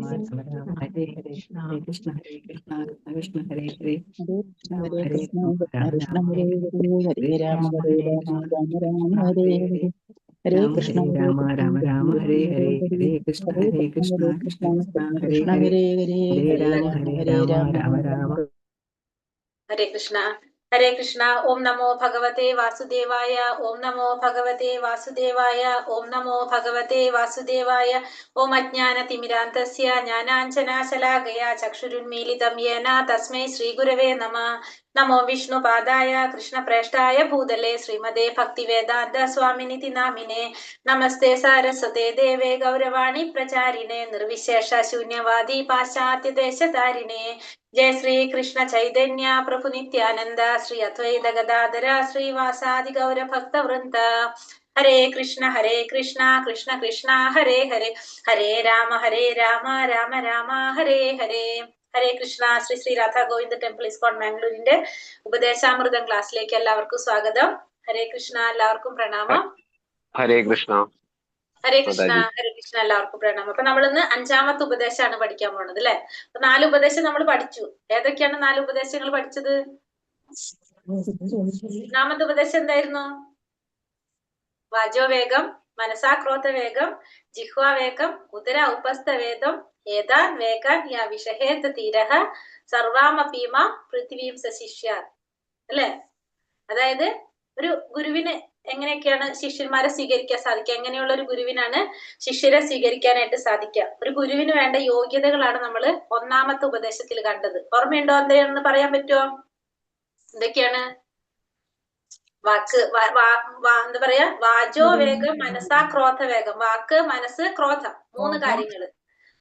രാമ രാമ ഹരേ ഹരേ ഹരേ കൃഷ്ണ കൃഷ്ണ ഹരേ ഹരേ ഹരേ ഹരേ കൃഷ്ണ രാമ കൃഷ്ണ രാമ ഹരേ ഹരേ രാമ ഹരേ രാമ രാമ രാമ ഹരേ ഹരേ ഹരേ രാമ കൃഷ്ണ ഹരേ രാമ രാമ രാമ ഹരേ ഹരേ ഹരേ കൃഷ്ണ കൃഷ്ണ ഹരേ കൃഷ്ണ ഹരേ ഹരേ ഹരേ ഹരേ ഹരേ രാമ രാമ ഹരേ ഹരേ രാമ രാമ രാമ രാമ ഹരേ കൃഷ്ണ ഹരേ കൃഷ്ണ. ഓം നമോ ഭഗവതേ വാസുദേവായ. ഓം നമോ ഭഗവതേ വാസുദേവായ. ഓം നമോ ഭഗവതേ വാസുദേവായ. ഓം അജ്ഞാനതിമിരാന്തസ്യ ജ്ഞാനാഞ്ജനാശലാകയ ചക്ഷുരുന്മീലിതം യേന തസ്മൈ ശ്രീഗുരവേ നമഃ. നമോ വിഷ്ണുപാദായ കൃഷ്ണപ്രേഷ്ഠായ ഭൂതലേ ശ്രീമതേ ഭക്തിവേദാന്ത സ്വാമിനിതി നാമിനെ. നമസ്തേ സാരസ്വതേ ദേവേ ഗൗരവാണി പ്രചാരിണേ നിർവിശേഷ ശൂന്യവാദി പാശ്ചാത്യദേശതാരിണേ. ജയ ശ്രീ കൃഷ്ണ ചൈതന്യ പ്രഭു നിത്യാനന്ദ ശ്രീ അദ്വൈത ഗദാധര ശ്രീവാസാദി ഗൗര ഭക്തവൃന്ദ. ഹരേ കൃഷ്ണ കൃഷ്ണ കൃഷ്ണ ഹരേ ഹരേ ഹരേ രാമ രാമ രാമ ഹരേ ഹരേ. ഹരേ കൃഷ്ണ. ശ്രീ ശ്രീ രാധാ ഗോവിന്ദ ടെമ്പിൾ ഇസ്കോൺ മാംഗ്ലൂരിന്റെ ഉപദേശാമൃതം ക്ലാസ്സിലേക്ക് എല്ലാവർക്കും സ്വാഗതം. ഹരേ കൃഷ്ണ. എല്ലാവർക്കും പ്രണാമം. ഹരേ കൃഷ്ണ. ഹരേ കൃഷ്ണ എല്ലാവർക്കും പ്രണാമം. അപ്പൊ നമ്മളിന്ന് 5ാമത്തെ ഉപദേശമാണ് പഠിക്കാൻ പോണത് അല്ലെ. അപ്പൊ 4 ഉപദേശം നമ്മൾ പഠിച്ചു. ഏതൊക്കെയാണ് 4 ഉപദേശങ്ങൾ പഠിച്ചത്? 1ാമത്തെ ഉപദേശം എന്തായിരുന്നു? വാചോ വേഗം, മനസാ ക്രോധ വേഗം, ജിഹ്വാ വേഗം, ഉദര ഉപസ്ഥ വേദം, ഏതാൻ വേഗാൻ യാ വിഷഹേത തീരഹ സർവാമപീമ പൃഥ്വീം സശിഷ്യാ. അല്ലെ? അതായത് ഒരു ഗുരുവിന് എങ്ങനെയൊക്കെയാണ് ശിഷ്യന്മാരെ സ്വീകരിക്കാൻ സാധിക്കുക, എങ്ങനെയുള്ള ഒരു ഗുരുവിനാണ് ശിഷ്യരെ സ്വീകരിക്കാനായിട്ട് സാധിക്കുക, ഒരു ഗുരുവിന് വേണ്ട യോഗ്യതകളാണ് നമ്മൾ 1ാമത്തെ ഉപദേശത്തിൽ കണ്ടത്. ഓർമ്മയുണ്ടോ? എന്താണെന്ന് പറയാൻ പറ്റുമോ? എന്തൊക്കെയാണ്? വാക്ക് എന്താ പറയാ? വാചോ വേഗം, മനസാ ക്രോധ വേഗം. വാക്ക്, മനസ്സ്, ക്രോധം, 3 കാര്യങ്ങള്.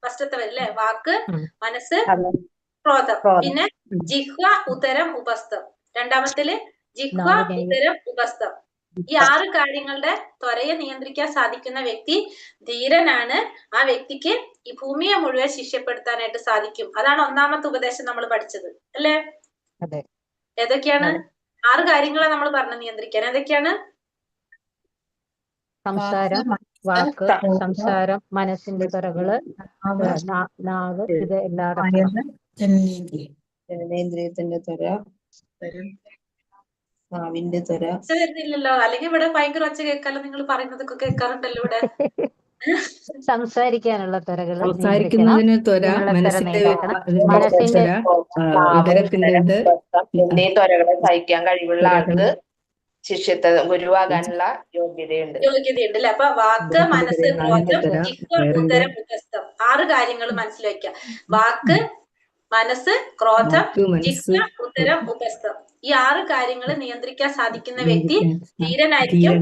ഫസ്റ്റത്തെ വരില്ലേ? വാക്ക്, മനസ്സ്, ക്രോധം. പിന്നെ ജിഹ്വ, ഉദരം, ഉപസ്ഥം. 2ാമത്തില് ജിഹ്വ, ഉദരം, ഉപസ്ഥം. ഈ 6 കാര്യങ്ങളുടെ ത്വരയെ നിയന്ത്രിക്കാൻ സാധിക്കുന്ന വ്യക്തി ധീരനാണ്. ആ വ്യക്തിക്ക് ഈ ഭൂമിയെ മുഴുവൻ ശിഷ്യപ്പെടുത്താനായിട്ട് സാധിക്കും. അതാണ് 1ാമത്തെ ഉപദേശം നമ്മൾ പഠിച്ചത് അല്ലേ? ഏതൊക്കെയാണ് 6 കാര്യങ്ങളാണ് നമ്മൾ പറഞ്ഞു നിയന്ത്രിക്കാൻ? ഏതൊക്കെയാണ്? സംസാരം, വാക്ക്, സംസാരം, മനസ്സിന്റെ ത്വരകള്, നാവ്, ഇത് എല്ലാവരും ജനനേന്ദ്രിയത്തിന്റെ ത്വര, നാവിന്റെ ത്വര. വരുന്നില്ലല്ലോ, അല്ലെങ്കിൽ ഇവിടെ ഭയങ്കര ഒച്ച കേൾക്കാലോ. നിങ്ങൾ പറയുന്നതൊക്കെ കേൾക്കാറുണ്ടല്ലോ ഇവിടെ. സംസാരിക്കാനുള്ള ത്വരകള്, സംസാരിക്കുന്നതിന് ത്വര, മനസ്സിന്റെ ഉദരത്തിന്റെ ത്വരകളെ സഹിക്കാൻ കഴിവുള്ള ആൾക്ക് ശിഷ്യത്വ ഗുരുവാകാനുള്ള യോഗ്യതയുണ്ട് അല്ലെ? അപ്പൊ വാക്ക്, മനസ്സ്, ക്രോധം, ജിഹ്വ, ഉദരം, ഉപസ്ഥം. 6 കാര്യങ്ങൾ മനസ്സിൽ വെക്കുക. വാക്ക്, മനസ്സ്, ക്രോധം, ജിഹ്വ, ഉദരം, ഉപസ്ഥം. ഈ 6 കാര്യങ്ങൾ നിയന്ത്രിക്കാൻ സാധിക്കുന്ന വ്യക്തി ധീരനായിരിക്കും.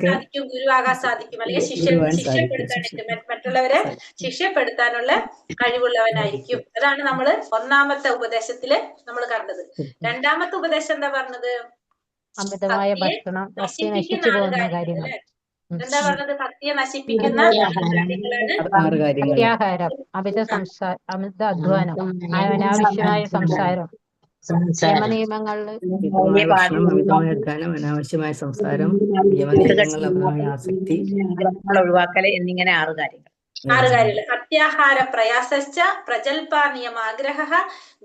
സാധിക്കും, ഗുരുവാകാൻ സാധിക്കും, അല്ലെങ്കിൽ ശിഷ്യപ്പെടുത്താനായിട്ട് മറ്റുള്ളവരെ ശിഷ്യപ്പെടുത്താനുള്ള കഴിവുള്ളവനായിരിക്കും. അതാണ് നമ്മൾ 1ാമത്തെ ഉപദേശത്തില് നമ്മൾ കണ്ടത്. 2ാമത്തെ ഉപദേശം എന്താ പറഞ്ഞത്? അമിതമായ ഭക്ഷണം, ഭക്തി നശിച്ചു പോകുന്ന കാര്യങ്ങൾ. എന്താ പറഞ്ഞത്? ഭക്തിയെ നശിപ്പിക്കുന്ന അത്യാഹാരം, അമിത അധ്വാനം, അനാവശ്യമായ സംസാരം, നിയമങ്ങളില് അനാവശ്യമായ സംസാരം, നിയമനിയമങ്ങളിൽ ആസക്തി ഒഴിവാക്കൽ എന്നിങ്ങനെ 6 കാര്യങ്ങൾ. 6 കാര്യങ്ങൾ. അത്യാഹാര പ്രയാസശ്ച പ്രജൽപ നിയമാഗ്രഹ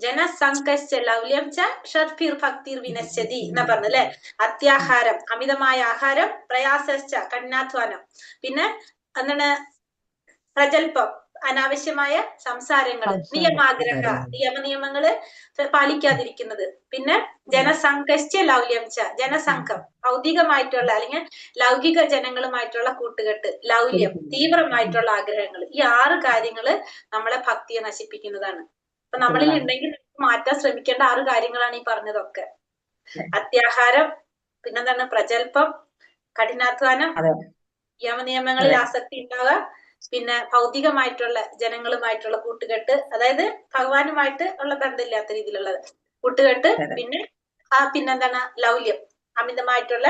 ജനസംഘശ്ച ലൗല്യം ച ഷഡ്ഭിർ ഭക്തിർ വിനശ്യതി എന്നാ പറഞ്ഞല്ലേ? അത്യാഹാരം, അമിതമായ ആഹാരം, പ്രയാസശ്ച കഠിനാധ്വാനം, പിന്നെ എന്താണ്? പ്രജൽപം, അനാവശ്യമായ സംസാരങ്ങൾ, നിയമാഗ്രഹ, നിയമങ്ങള് പാലിക്കാതിരിക്കുന്നത്, പിന്നെ ജനസംഘശ്ച ലൗല്യം ച, ജനസംഘം ഭൗതികമായിട്ടുള്ള അല്ലെങ്കിൽ ലൗകിക ജനങ്ങളുമായിട്ടുള്ള കൂട്ടുകെട്ട്, ലൗല്യം തീവ്രമായിട്ടുള്ള ആഗ്രഹങ്ങൾ. ഈ 6 കാര്യങ്ങള് നമ്മളെ ഭക്തിയെ നശിപ്പിക്കുന്നതാണ്. അപ്പൊ നമ്മളിൽ ഉണ്ടെങ്കിൽ മാറ്റാൻ ശ്രമിക്കേണ്ട 6 കാര്യങ്ങളാണ് ഈ പറഞ്ഞതൊക്കെ. അത്യാഹാരം, പിന്നെന്താണ്? പ്രജൽപം, കഠിനാധ്വാനം, യമനിയമങ്ങളിൽ ആസക്തി ഉണ്ടാവുക, പിന്നെ ഭൗതികമായിട്ടുള്ള ജനങ്ങളുമായിട്ടുള്ള കൂട്ടുകെട്ട്, അതായത് ഭഗവാനുമായിട്ട് ഉള്ള ബന്ധമില്ലാത്ത രീതിയിലുള്ളത് കൂട്ടുകെട്ട്, പിന്നെന്താണ്? ലൗല്യം, അമിതമായിട്ടുള്ള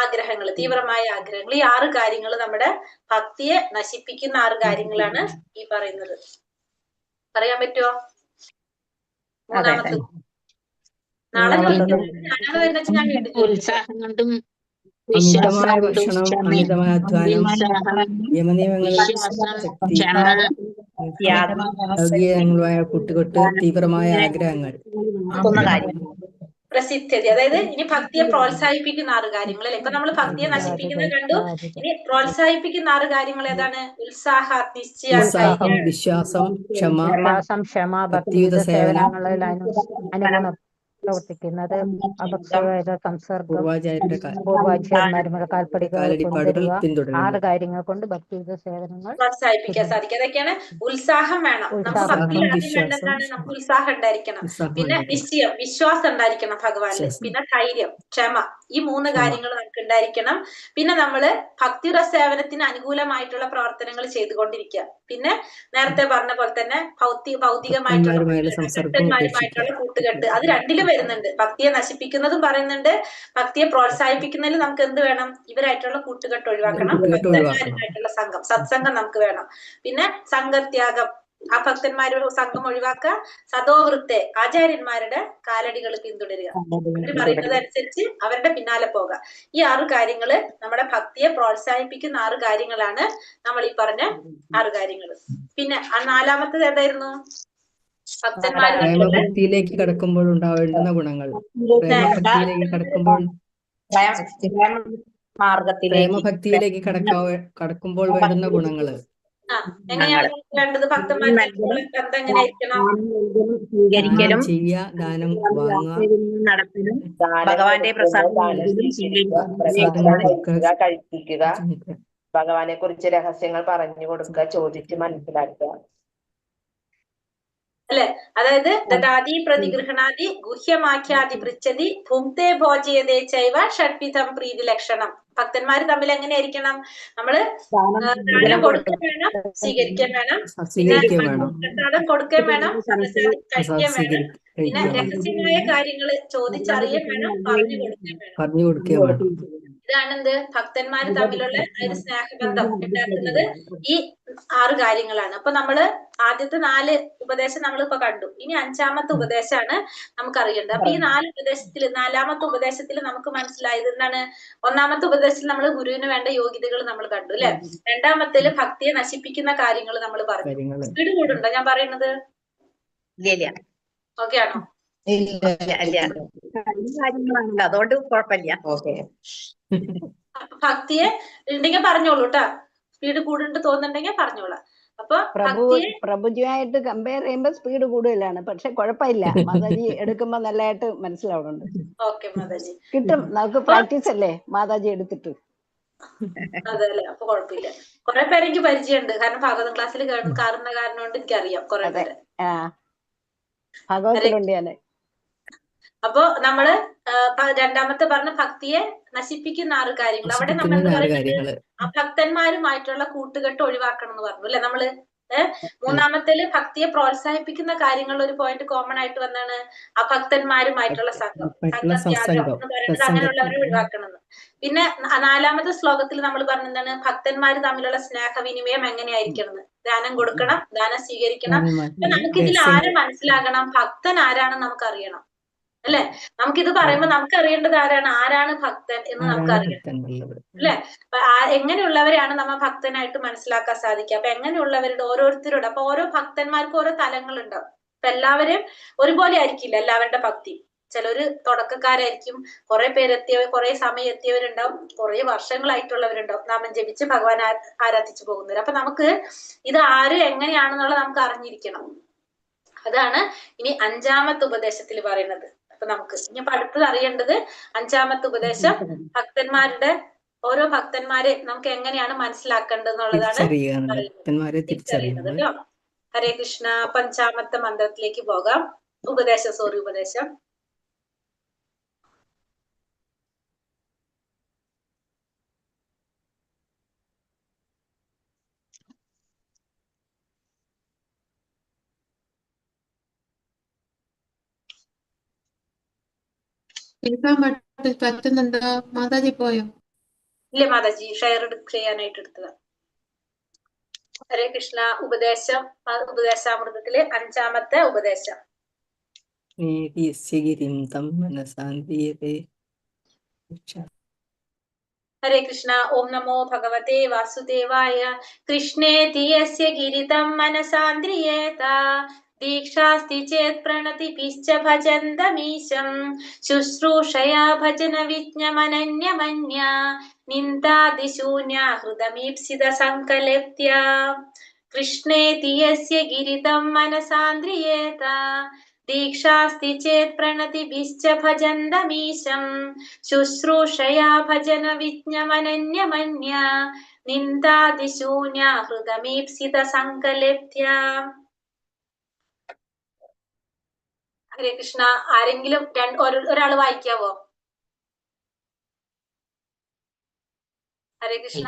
ആഗ്രഹങ്ങൾ, തീവ്രമായ ആഗ്രഹങ്ങൾ. ഈ 6 കാര്യങ്ങൾ നമ്മുടെ ഭക്തിയെ നശിപ്പിക്കുന്ന 6 കാര്യങ്ങളാണ് ഈ പറയുന്നത്. പറയാൻ പറ്റുമോ? 3ാമത്തെ നാളെ വരുന്ന ഞാൻ വീട്ടിൽ ഉത്സാഹം കൊണ്ടും അമിതമായ ഭക്ഷണം, അമിതമായ അധ്വാനം, യമനിയമങ്ങളിൽ ലൗകികമായ കൂട്ടുകെട്ട് തീവ്രമായ ആഗ്രഹങ്ങൾ പ്രസിദ്ധി, അതായത് ഇനി ഭക്തിയെ പ്രോത്സാഹിപ്പിക്കുന്ന 6 കാര്യങ്ങൾ അല്ലെ. ഇപ്പൊ നമ്മൾ ഭക്തിയെ നശിപ്പിക്കുന്നത് കണ്ടു. ഇനി പ്രോത്സാഹിപ്പിക്കുന്ന 6 കാര്യങ്ങൾ ഏതാണ്? ഉത്സാഹ, നിശ്ചയ, ഉത്സാഹം, വിശ്വാസം, ക്ഷമ, ക്ഷമ, ഭക്തിയുത ഭക്തിയുത സേവനം, സേവനങ്ങളിൽ അനുഗുണം പ്രവർത്തിക്കുന്നത്, അപക്ഷവേദ സംസർഗം, പൂർവാചാര്യരുടെ പൂർവാചാര്യന്മാരുടെ കാൽപ്പടികൾ കാലടിപ്പാടുകൾ കൊണ്ടുവരിക, പിന്തുടരുക. 6 കാര്യങ്ങൾ കൊണ്ട് ഭക്തിയുത സേവനങ്ങൾ പ്രോത്സാഹിപ്പിക്കാൻ സാധിക്കും. അതൊക്കെയാണ് ഉത്സാഹം വേണം. നമുക്ക് ഭക്തിയിൽ ആദ്യം വിശ്വാസം, വേണ്ടതാണ് നമുക്ക് ഉത്സാഹം ഉണ്ടായിരിക്കണം. ഉത്സാഹം പിന്നെ ഉണ്ടായിരിക്കണം. നിശ്ചയം, വിശ്വാസം ഉണ്ടായിരിക്കണം ഭഗവാനിൽ. വിശ്വാസം. പിന്നെ ധൈര്യം, ക്ഷമ, ഈ 3 ക്ഷമ. കാര്യങ്ങൾ നമുക്ക് ഉണ്ടായിരിക്കണം. പിന്നെ നമ്മള് ഭക്തിയുടെ സേവനത്തിന് അനുകൂലമായിട്ടുള്ള പ്രവർത്തനങ്ങൾ ചെയ്തുകൊണ്ടിരിക്കുക. പിന്നെ നേരത്തെ പറഞ്ഞ പോലെ തന്നെ ഭൗതികമായിട്ടുള്ള ഭക്തന്മാരുമായുള്ള സംസർഗം ഭക്തന്മാരുമായിട്ടുള്ള കൂട്ടുകെട്ട്, അത് രണ്ടിലും വരുന്നുണ്ട്. ഭക്തിയെ നശിപ്പിക്കുന്നതും പറയുന്നുണ്ട്, ഭക്തിയെ പ്രോത്സാഹിപ്പിക്കുന്നതിൽ നമുക്ക് എന്ത് വേണം? ഇവരായിട്ടുള്ള കൂട്ടുകെട്ട് ഒഴിവാക്കണം. കൂട്ടുകെട്ട് ഒഴിവാക്കണം. ഭക്തന്മാരുമായിട്ടുള്ള സംഘം, സത്സംഗം നമുക്ക് വേണം. പിന്നെ സംഘത്യാഗം, ആ ഭക്തന്മാരുടെ സംഘം ഒഴിവാക്കുക. സതോവൃത്തെ, ആചാര്യന്മാരുടെ കാലടികൾ പിന്തുടരുക. അവര് പറയുന്നത് അനുസരിച്ച് അവരുടെ പിന്നാലെ പോകുക. ഈ 6 കാര്യങ്ങള് നമ്മുടെ ഭക്തിയെ പ്രോത്സാഹിപ്പിക്കുന്ന 6 കാര്യങ്ങളാണ് നമ്മൾ ഈ പറഞ്ഞ 6 കാര്യങ്ങൾ. പിന്നെ 4-മത്തത് ഏതായിരുന്നു? ഭക്തന്മാരുമായിട്ടുള്ള പ്രേമഭക്തിയിലേക്ക് കടക്കുമ്പോൾ ഉണ്ടാവേണ്ടുന്ന ഗുണങ്ങൾ. പ്രേമഭക്തിയിലേക്ക് കടക്കുമ്പോൾ പ്രേമഭക്തിയിലേക്ക് കടക്കുമ്പോൾ വേണ്ടുന്ന ഗുണങ്ങള്. എങ്ങനെയാണ് വേണ്ടത്? ഭക്തന്മാരുമായിട്ടുള്ള ബന്ധം എങ്ങനെയായിരിക്കണം? ദാനം ചെയ്യുക, ദാനം വാങ്ങുക, ഭഗവാന്റെ പ്രസാദം കഴിപ്പിക്കുക, ഭഗവാനെ കുറിച്ച് രഹസ്യങ്ങൾ പറഞ്ഞു കൊടുക്കുക, ചോദിച്ച് മനസ്സിലാക്കുക അല്ലെ. അതായത് ദദാതി പ്രതിഗൃഹണാതി ഗുഹ്യമാഖ്യാതി പൃച്ഛതി ഭുങ്ക്തേ ഭോജയതേ ചൈവ ഷഡ്വിധം പ്രീതി ലക്ഷണം. ഭക്തന്മാര് തമ്മിൽ എങ്ങനെയായിരിക്കണം? നമ്മള് ദാനം കൊടുക്കാൻ വേണം, സ്വീകരിക്കാൻ വേണം, പ്രസാദം കൊടുക്കാൻ വേണം, കഴിക്കാൻ വേണം, പിന്നെ രഹസ്യമായ കാര്യങ്ങള് ചോദിച്ചറിയാൻ വേണം, പറഞ്ഞു കൊടുക്കാൻ വേണം. ഇതാണെന്ത്? ഭക്തന്മാര് തമ്മിലുള്ള ഒരു സ്നേഹബന്ധം ഉണ്ടാക്കുന്നത് ഈ 6 കാര്യങ്ങളാണ്. അപ്പൊ നമ്മള് ആദ്യത്തെ 4 ഉപദേശം നമ്മളിപ്പോ കണ്ടു. ഇനി 5-മത്തെ ഉപദേശമാണ് നമുക്ക് അറിയേണ്ടത്. അപ്പൊ ഈ 4 ഉപദേശത്തിൽ 4-മത്തെ ഉപദേശത്തിൽ നമുക്ക് മനസ്സിലായത് എന്താണ്? 1-മത്തെ ഉപദേശത്തിൽ നമ്മൾ ഗുരുവിന് വേണ്ട യോഗ്യതകൾ നമ്മൾ കണ്ടു അല്ലെ. 2-മത്തേല് ഭക്തിയെ നശിപ്പിക്കുന്ന കാര്യങ്ങൾ നമ്മൾ പറഞ്ഞു. സ്പീഡ് കൂടുണ്ടോ ഞാൻ പറയുന്നത്? ഓക്കെ ആണോ? അതുകൊണ്ട് കുഴപ്പമില്ല. ഭക്തിയെ ഉണ്ടെങ്കിൽ പറഞ്ഞോളൂ കേട്ടാ. സ്പീഡ് കൂടുണ്ട് തോന്നുന്നുണ്ടെങ്കിൽ പറഞ്ഞോളാം. അപ്പൊ പ്രഭുജിയായിട്ട് കമ്പയർ ചെയ്യുമ്പോ സ്പീഡ് കൂടുതലാണ്. പക്ഷെ കുഴപ്പമില്ല, മാതാജി എടുക്കുമ്പോ നല്ലതായിട്ട് മനസ്സിലാവുന്നുണ്ട്. ഓക്കെ മാതാജി, കിട്ടും. നമുക്ക് പ്രാക്ടീസ് അല്ലേ മാതാജി എടുത്തിട്ട്. അതല്ലേ, അപ്പൊ കുഴപ്പമില്ല. കുറെ പേരെ എനിക്ക് പരിചയമുണ്ട്. കാരണം ഭാഗവതം ക്ലാസ്സിൽ കാണുന്ന കാരണം കൊണ്ട് എനിക്കറിയാം കുറെ പേര്. ഭാഗവതത്തിലുണ്ട് ഞാന്. അപ്പൊ നമ്മള് 2-മത്തെ പറഞ്ഞ ഭക്തിയെ നശിപ്പിക്കുന്ന 6 കാര്യങ്ങൾ. അവിടെ നമ്മൾ ഭക്തന്മാരുമായിട്ടുള്ള കൂട്ടുകെട്ട് ഒഴിവാക്കണം എന്ന് പറഞ്ഞു അല്ലെ നമ്മള്. 3-മത്തേല് ഭക്തിയെ പ്രോത്സാഹിപ്പിക്കുന്ന കാര്യങ്ങൾ ഒരു പോയിന്റ് കോമൺ ആയിട്ട് വന്നാണ് അഭക്തന്മാരുമായിട്ടുള്ള സംഘം, സംഘത്യാഗം എന്ന് പറയുന്നത് അങ്ങനെയുള്ളവരെ ഒഴിവാക്കണമെന്ന്. പിന്നെ 4-മത്തെ ശ്ലോകത്തിൽ നമ്മൾ പറഞ്ഞെന്താണ്? ഭക്തന്മാര് തമ്മിലുള്ള സ്നേഹവിനിമയം എങ്ങനെയായിരിക്കണം? ദാനം കൊടുക്കണം, ദാനം സ്വീകരിക്കണം. അപ്പൊ നമുക്കിതിൽ ആരെ മനസ്സിലാകണം? ഭക്തൻ ആരാണെന്ന് നമുക്ക് അറിയണം അല്ലെ. നമുക്കിത് പറയുമ്പോ നമുക്ക് അറിയേണ്ടത് ആരാണ് ഭക്തൻ എന്ന് നമുക്ക് അറിയണം അല്ലെ. എങ്ങനെയുള്ളവരെയാണ് നമ്മ ഭക്തനായിട്ട് മനസ്സിലാക്കാൻ സാധിക്കുക? അപ്പൊ എങ്ങനെയുള്ളവരുടെ ഓരോരുത്തരോട്, അപ്പൊ ഓരോ ഭക്തന്മാർക്ക് ഓരോ തലങ്ങളുണ്ടാവും. അപ്പൊ എല്ലാവരും ഒരുപോലെ ആയിരിക്കില്ല എല്ലാവരുടെ ഭക്തി. ചിലര് തുടക്കക്കാരായിരിക്കും, കുറെ കുറെ സമയം എത്തിയവരുണ്ടാവും, കുറെ വർഷങ്ങളായിട്ടുള്ളവരുണ്ടാവും നാമം ജപിച്ച് ഭഗവാൻ ആരാധിച്ചു പോകുന്നവർ. അപ്പൊ നമുക്ക് ഇത് ആര് എങ്ങനെയാണെന്നുള്ളത് നമുക്ക് അറിഞ്ഞിരിക്കണം. അതാണ് ഇനി 5-മത്തെ ഉപദേശത്തിൽ പറയുന്നത്. അപ്പൊ നമുക്ക് ഇനി അടുത്തത് അറിയേണ്ടത് 5-മത്തെ ഉപദേശം ഭക്തന്മാരുടെ ഓരോ ഭക്തന്മാരെ നമുക്ക് എങ്ങനെയാണ് മനസ്സിലാക്കേണ്ടത് എന്നുള്ളതാണ് തിരിച്ചറിയുന്നത് കേട്ടോ. ഹരേ കൃഷ്ണ. 5-മത്തെ മന്ത്രത്തിലേക്ക് പോകാം. ഉപദേശം പറ്റുന്നുണ്ടോ? മാതാജി പോയോ? ഇല്ല മാതാജി, ഷെയർ ചെയ്യാനായിട്ട് എടുത്തത്. ഹരേ കൃഷ്ണ. ഉപദേശാമൃതത്തിലെ 5-മത്തെ ഉപദേശം. ഹരേ കൃഷ്ണ. ഓം നമോ ഭഗവതേ വാസുദേവായ. കൃഷ്ണേതി യസ്യ ഗിരിതം മനസാന്ദ്രിയേത ദീക്ഷാസ്തി ചേത് പ്രണതിഭിശ്ച ഭജന്തമീശം ശുശ്രൂഷയാ ഭജന വിജ്ഞമനന്യമന്യ നിന്ദാതിശൂന്യ ഹൃദമീപ്സിത സങ്കലേപ്യ. കൃഷ്ണേതി യസ്യ ഗിരിതം മനസാന്ദ്രിയേത ദീക്ഷാസ്തി ചേത് പ്രണതിഭിശ്ച ഭജന്തമീശം ശുശ്രൂഷയാ ഭജന വിജ്ഞമനന്യമന്യ നിന്ദാതിശൂന്യ ഹൃദമീപ്സിത സങ്കലേപ്യ. ഹരേ കൃഷ്ണ. ആരെങ്കിലും ഒരാള് വായിക്കാവോ? ഹരേ കൃഷ്ണ.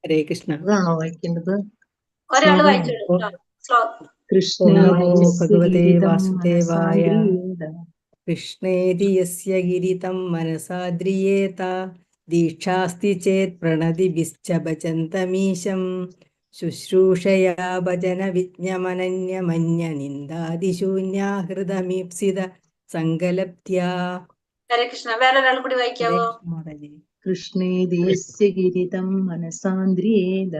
ഹരേ കൃഷ്ണ. അതാണോ വായിക്കേണ്ടത്? ഒരാള് വായിച്ചോളൂ. ശ്ലോകം. നമോ ഭഗവതേ വാസുദേവായ. കൃഷ്ണേതി യസ്യ ഗിരിതം മനസാദ്രിയേത ദീക്ഷാസ്തി ചേത് പ്രണതിഭിശ്ച ഭജന്തമീശം ശുശ്രൂഷയാ ഭജന വിജ്ഞമനന്യമന്യ നിന്ദാതിശൂന്യ ഹൃദമീപ്സിത സങ്കലപ്യ. ഹരേ കൃഷ്ണ. വേറെ ഒരാൾ കൂടി വായിക്കാവോ? കൃഷ്ണേതി യസ്യ ഗിരിതം മനസാന്ദ്രിയേത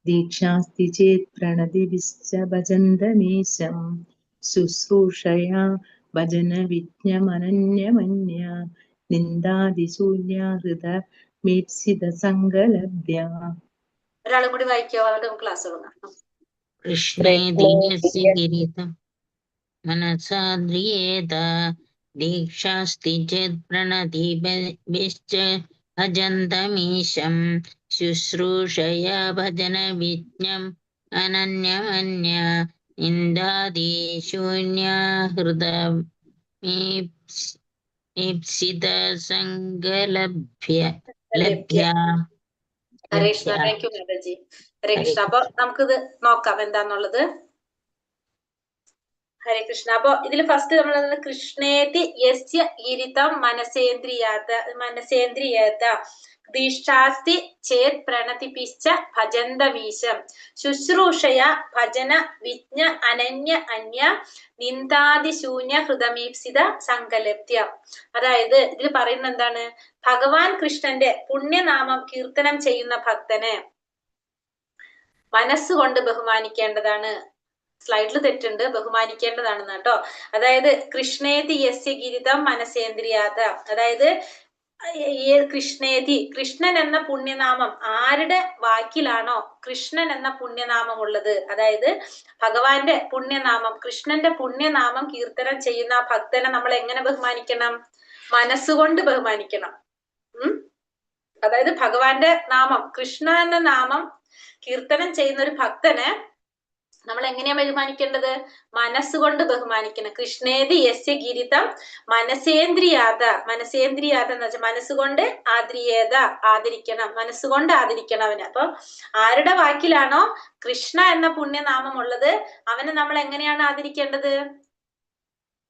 ദീക്ഷാസ്തി ചേത് പ്രണതിഭിശ്ച ഭജന്തമീശം ശുശ്രൂഷയാ ഭജന വിജ്ഞമനന്യമന്യ നിന്ദാതിശൂന്യ ഹൃദമീപ്സിത സങ്കലപ്യ. ഒരാളും കൂടി വായിക്കാവോ? അവരുടെ ക്ലാസ് തുടങ്ങാം. കൃഷ്ണേതി യസ്യ ഗിരിതം മനസാദ്രിയേത ദീക്ഷാസ്തി ചേത് പ്രണതിഭിശ്ച ഭജന്തമീശം ശുശ്രൂഷയാ ഭജന വിജ്ഞം അനന്യമന്യ നിന്ദാതിശൂന്യ ഹൃദമീപ്സിത സങ്കലപ്യ. ഹരേ കൃഷ്ണ. Thank you Mataji. ഹരേ കൃഷ്ണ. അപ്പൊ നമുക്കിത് നോക്കാം എന്താന്നുള്ളത്. ഹരേ കൃഷ്ണ. അപ്പൊ ഇതിൽ ഫസ്റ്റ് നമ്മൾ കൃഷ്ണേതി യസ്യ ഗിരിതം മനസേന്ദ്രിയേത ദീക്ഷാസ്തി ചേത് പ്രണതിഭിശ്ച ഭജന്തമീശം ശുശ്രൂഷയ ഭജന വിജ്ഞ അനന്യ അന്യ നിന്ദാതിശൂന്യ ഹൃദമീപ്സിത സങ്കലപ്യ. അതായത് ഇതിൽ പറയുന്നത് എന്താണ്? ഭഗവാൻ കൃഷ്ണന്റെ പുണ്യനാമം കീർത്തനം ചെയ്യുന്ന ഭക്തനെ മനസ്സുകൊണ്ട് ബഹുമാനിക്കേണ്ടതാണ്. സ്ലൈഡിൽ തെറ്റുണ്ട്, ബഹുമാനിക്കേണ്ടതാണെന്ന് കേട്ടോ. അതായത് കൃഷ്ണേതി യസ്യ ഗിരിതം മനസേന്ദ്രിയാത, അതായത് കൃഷ്ണേതി കൃഷ്ണൻ എന്ന പുണ്യനാമം ആരുടെ വാക്കിലാണോ കൃഷ്ണൻ എന്ന പുണ്യനാമം ഉള്ളത്, അതായത് ഭഗവാന്റെ പുണ്യനാമം കൃഷ്ണന്റെ പുണ്യനാമം കീർത്തനം ചെയ്യുന്ന ആ ഭക്തനെ നമ്മൾ എങ്ങനെ ബഹുമാനിക്കണം? മനസ്സുകൊണ്ട് ബഹുമാനിക്കണം. അതായത് ഭഗവാന്റെ നാമം കൃഷ്ണ എന്ന നാമം കീർത്തനം ചെയ്യുന്ന ഒരു ഭക്തനെ നമ്മൾ എങ്ങനെയാ ബഹുമാനിക്കേണ്ടത്? മനസ്സുകൊണ്ട് ബഹുമാനിക്കണം. കൃഷ്ണേതി യസ്യ ഗിരിതം മനസേന്ദ്രിയാത, മനസേന്ദ്രിയാത എന്ന് വെച്ചാൽ മനസ്സുകൊണ്ട് ആദരിക്കണം, മനസ്സുകൊണ്ട് ആദരിക്കണം അവന്. അപ്പൊ ആരുടെ വാക്കിലാണോ കൃഷ്ണ എന്ന പുണ്യനാമം ഉള്ളത് അവനെ നമ്മൾ എങ്ങനെയാണ് ആദരിക്കേണ്ടത്?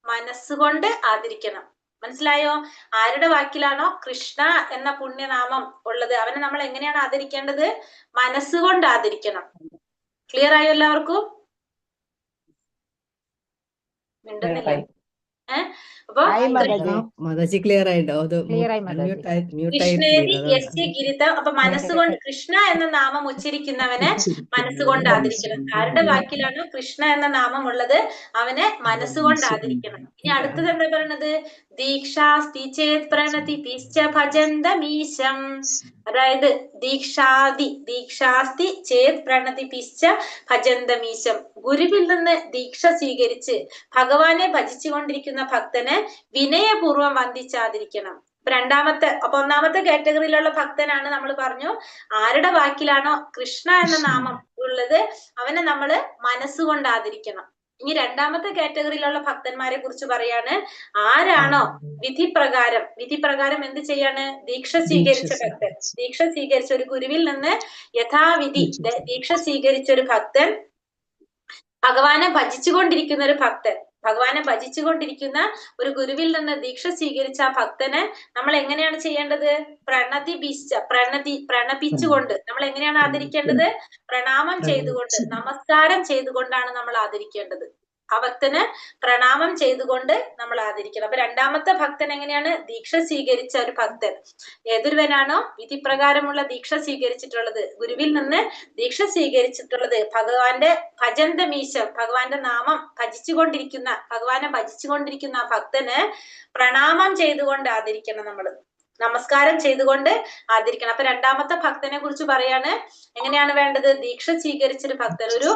മനസ്സുകൊണ്ട് ആദരിക്കണം. മനസ്സിലായോ? ആരുടെ വാക്കിലാണോ കൃഷ്ണ എന്ന പുണ്യനാമം ഉള്ളത് അവനെ നമ്മൾ എങ്ങനെയാണ് ആദരിക്കേണ്ടത്? മനസ്സുകൊണ്ട് ആദരിക്കണം. ക്ലിയർ ആയോ എല്ലാവർക്കും? മിണ്ടുന്നില്ല. അപ്പൊ ക്ലിയർ ആയിട്ടോ? കൃഷ്ണേതി യസ്യ ഗിരിതം, അപ്പൊ മനസ്സുകൊണ്ട് കൃഷ്ണ എന്ന നാമം ഉച്ചരിക്കുന്നവനെ മനസ്സുകൊണ്ട് ആദരിക്കണം. ആരുടെ വാക്കിലാണോ കൃഷ്ണ എന്ന നാമം ഉള്ളത് അവനെ മനസ്സുകൊണ്ട് ആദരിക്കണം. ഇനി അടുത്തത് എന്താ പറയണത്? ദീക്ഷാസ്തി ചേത് പ്രണതിഭിശ്ച ഭജന്തമീശം, അതായത് ദീക്ഷാസ്തി ചേത് പ്രണതിഭിശ്ച ഭജന്തമീശം, ഗുരുവിൽ നിന്ന് ദീക്ഷ സ്വീകരിച്ച് ഭഗവാനെ ഭജിച്ചുകൊണ്ടിരിക്കുന്ന ഭക്തനെ വിനയപൂർവ്വം വന്ദിച്ചാതിരിക്കണം. അപ്പൊ ഒന്നാമത്തെ കാറ്റഗറിയിലുള്ള ഭക്തനാണ് നമ്മൾ പറഞ്ഞു ആരുടെ വാക്കിലാണോ കൃഷ്ണ എന്ന നാമം ഉള്ളത് അവനെ നമ്മള് മനസ്സുകൊണ്ട് ആദരിക്കണം. ഇനി രണ്ടാമത്തെ കാറ്റഗറിയിലുള്ള ഭക്തന്മാരെ കുറിച്ച് പറയാണ്. ആരാണോ വിധിപ്രകാരം എന്ത് ചെയ്യാണ്? ദീക്ഷ സ്വീകരിച്ച ഭക്തൻ, ദീക്ഷ സ്വീകരിച്ച ഒരു ഗുരുവിൽ നിന്ന് യഥാവിധി ദീക്ഷ സ്വീകരിച്ച ഒരു ഭക്തൻ, ഭഗവാനെ ഭജിച്ചുകൊണ്ടിരിക്കുന്ന ഒരു ഭക്തൻ, ഭഗവാനെ ഭജിച്ചുകൊണ്ടിരിക്കുന്ന ഒരു ഗുരുവിൽ നിന്ന് ദീക്ഷ സ്വീകരിച്ച ആ ഭക്തനെ നമ്മൾ എങ്ങനെയാണ് ചെയ്യേണ്ടത്? പ്രണപിച്ചുകൊണ്ട് നമ്മൾ എങ്ങനെയാണ് ആദരിക്കേണ്ടത്? പ്രണാമം ചെയ്തുകൊണ്ട്, നമസ്കാരം ചെയ്തുകൊണ്ടാണ് നമ്മൾ ആദരിക്കേണ്ടത്. ആ ഭക്തന് പ്രണാമം ചെയ്തുകൊണ്ട് നമ്മൾ ആദരിക്കണം. അപ്പൊ രണ്ടാമത്തെ ഭക്തൻ എങ്ങനെയാണ്? ദീക്ഷ സ്വീകരിച്ച ഒരു ഭക്തൻ. ഏതൊരുവനാണോ വിധിപ്രകാരമുള്ള ദീക്ഷ സ്വീകരിച്ചിട്ടുള്ളത്, ഗുരുവിൽ നിന്ന് ദീക്ഷ സ്വീകരിച്ചിട്ടുള്ളത്, ഭഗവാന്റെ ഭജന്തമീശം, ഭഗവാന്റെ നാമം ഭജിച്ചുകൊണ്ടിരിക്കുന്ന, ഭഗവാനെ ഭജിച്ചുകൊണ്ടിരിക്കുന്ന ആ ഭക്തന് പ്രണാമം ചെയ്തുകൊണ്ട് ആദരിക്കണം. നമ്മള് നമസ്കാരം ചെയ്തുകൊണ്ട് ആദരിക്കണം. അപ്പൊ രണ്ടാമത്തെ ഭക്തനെ കുറിച്ച് പറയാണ്. എങ്ങനെയാണ് വേണ്ടത്? ദീക്ഷ സ്വീകരിച്ചൊരു ഭക്തൻ, ഒരു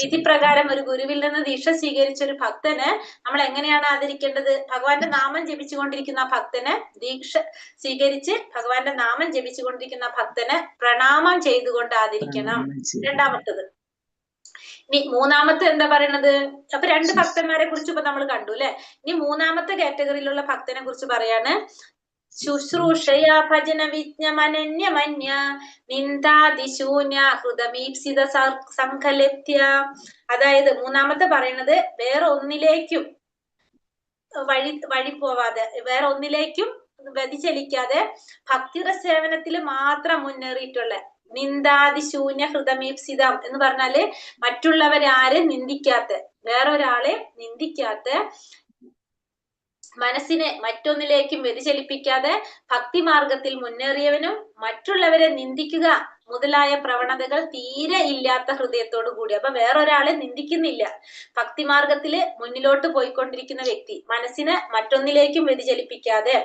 വിധിപ്രകാരം ഒരു ഗുരുവിൽ നിന്ന് ദീക്ഷ സ്വീകരിച്ച ഒരു ഭക്തന് നമ്മൾ എങ്ങനെയാണ് ആദരിക്കേണ്ടത്? ഭഗവാന്റെ നാമം ജപിച്ചുകൊണ്ടിരിക്കുന്ന ഭക്തന്, ദീക്ഷ സ്വീകരിച്ച് ഭഗവാന്റെ നാമം ജപിച്ചുകൊണ്ടിരിക്കുന്ന ഭക്തന് പ്രണാമം ചെയ്തുകൊണ്ട് ആദരിക്കണം. രണ്ടാമത്തത്. ഇനി മൂന്നാമത്തെ എന്താ പറയണത്? അപ്പൊ രണ്ട് ഭക്തന്മാരെ കുറിച്ച് ഇപ്പൊ നമ്മൾ കണ്ടു അല്ലെ. ഇനി മൂന്നാമത്തെ കാറ്റഗറിയിലുള്ള ഭക്തനെ കുറിച്ച് പറയാണ്. ശുശ്രൂഷയാ ഭജന വിജ്ഞമനന്യമന്യ നിന്ദാതിശൂന്യ ഹൃദമീപ്സിത സംഘലത്യ. അതായത് മൂന്നാമത്തെ പറയുന്നത് വേറെ ഒന്നിലേക്കും വഴി പോവാതെ, വേറെ ഒന്നിലേക്കും വ്യതിചലിക്കാതെ ഭക്തിയുടെ സേവനത്തിൽ മാത്രം മുന്നേറിയിട്ടുള്ള നിന്ദാതിശൂന്യ ഹൃദമീപ്സിതം എന്ന് പറഞ്ഞാല് മറ്റുള്ളവരെ ആരും നിന്ദിക്കാത്ത, വേറൊരാളെ നിന്ദിക്കാത്ത, മനസ്സിനെ മറ്റൊന്നിലേക്കും വ്യതിചലിപ്പിക്കാതെ ഭക്തിമാർഗത്തിൽ മുന്നേറിയവനും മറ്റുള്ളവരെ നിന്ദിക്കുക മുതലായ പ്രവണതകൾ തീരെ ഇല്ലാത്ത ഹൃദയത്തോടു കൂടി. അപ്പൊ വേറൊരാളെ നിന്ദിക്കുന്നില്ല, ഭക്തിമാർഗത്തില് മുന്നിലോട്ട് പോയിക്കൊണ്ടിരിക്കുന്ന വ്യക്തി, മനസ്സിനെ മറ്റൊന്നിലേക്കും വ്യതിചലിപ്പിക്കാതെ,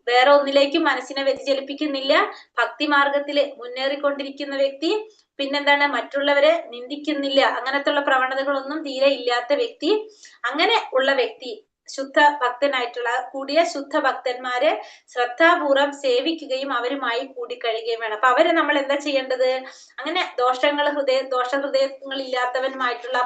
വേറെ ഒന്നിലേക്കും മനസ്സിനെ വ്യതിചലിപ്പിക്കുന്നില്ല, ഭക്തിമാർഗത്തില് മുന്നേറിക്കൊണ്ടിരിക്കുന്ന വ്യക്തി. പിന്നെന്താണ്? മറ്റുള്ളവരെ നിന്ദിക്കുന്നില്ല, അങ്ങനത്തെ പ്രവണതകളൊന്നും തീരെ ഇല്ലാത്ത വ്യക്തി. അങ്ങനെ ഉള്ള വ്യക്തി ശുദ്ധ ഭക്തനായിട്ടുള്ള കൂടിയ ശുദ്ധ ഭക്തന്മാരെ ശ്രദ്ധാപൂർവം സേവിക്കുകയും അവരുമായി കൂടിക്കഴിയുകയും വേണം. അപ്പൊ അവരെ നമ്മൾ എന്താ ചെയ്യേണ്ടത്? അങ്ങനെ ദോഷഹൃദയങ്ങൾ ഇല്ലാത്തവനുമായിട്ടുള്ള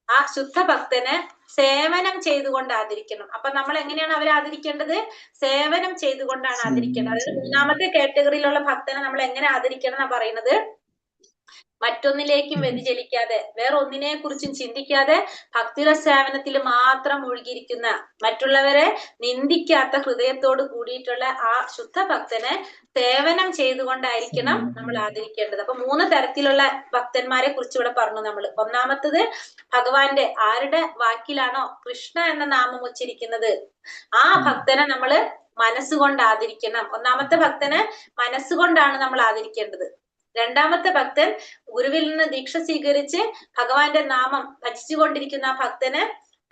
ആ ശുദ്ധ ഭക്തന് സേവനം ചെയ്തുകൊണ്ട് ആദരിക്കണം. അപ്പൊ നമ്മൾ എങ്ങനെയാണ് അവരെ ആദരിക്കേണ്ടത്? സേവനം ചെയ്തുകൊണ്ടാണ് ആദരിക്കേണ്ടത്. അതായത് മൂന്നാമത്തെ കാറ്റഗറിയിലുള്ള ഭക്തനെ നമ്മൾ എങ്ങനെ ആദരിക്കണം എന്നാ പറയുന്നത്? മറ്റൊന്നിലേക്കും വ്യതിചലിക്കാതെ, വേറെ ഒന്നിനെ കുറിച്ചും ചിന്തിക്കാതെ ഭക്തിയുടെ സേവനത്തിൽ മാത്രം ഒഴുകിയിരിക്കുന്ന, മറ്റുള്ളവരെ നിന്ദിക്കാത്ത ഹൃദയത്തോട് കൂടിയിട്ടുള്ള ആ ശുദ്ധ ഭക്തനെ സേവനം ചെയ്തുകൊണ്ടായിരിക്കണം നമ്മൾ ആദരിക്കേണ്ടത്. അപ്പൊ 3 തരത്തിലുള്ള ഭക്തന്മാരെ കുറിച്ച് ഇവിടെ പറഞ്ഞു നമ്മൾ. ഒന്നാമത്തത് ഭഗവാന്റെ ആരുടെ വാക്കിലാണോ കൃഷ്ണ എന്ന നാമം ഉച്ചരിക്കുന്നത് ആ ഭക്തനെ നമ്മള് മനസ്സുകൊണ്ട് ആദരിക്കണം. ഒന്നാമത്തെ ഭക്തനെ മനസ്സുകൊണ്ടാണ് നമ്മൾ ആദരിക്കേണ്ടത്. രണ്ടാമത്തെ ഭക്തൻ ഗുരുവിൽ നിന്ന് ദീക്ഷ സ്വീകരിച്ച് ഭഗവാന്റെ നാമം ഭജിച്ചുകൊണ്ടിരിക്കുന്ന ആ ഭക്തന്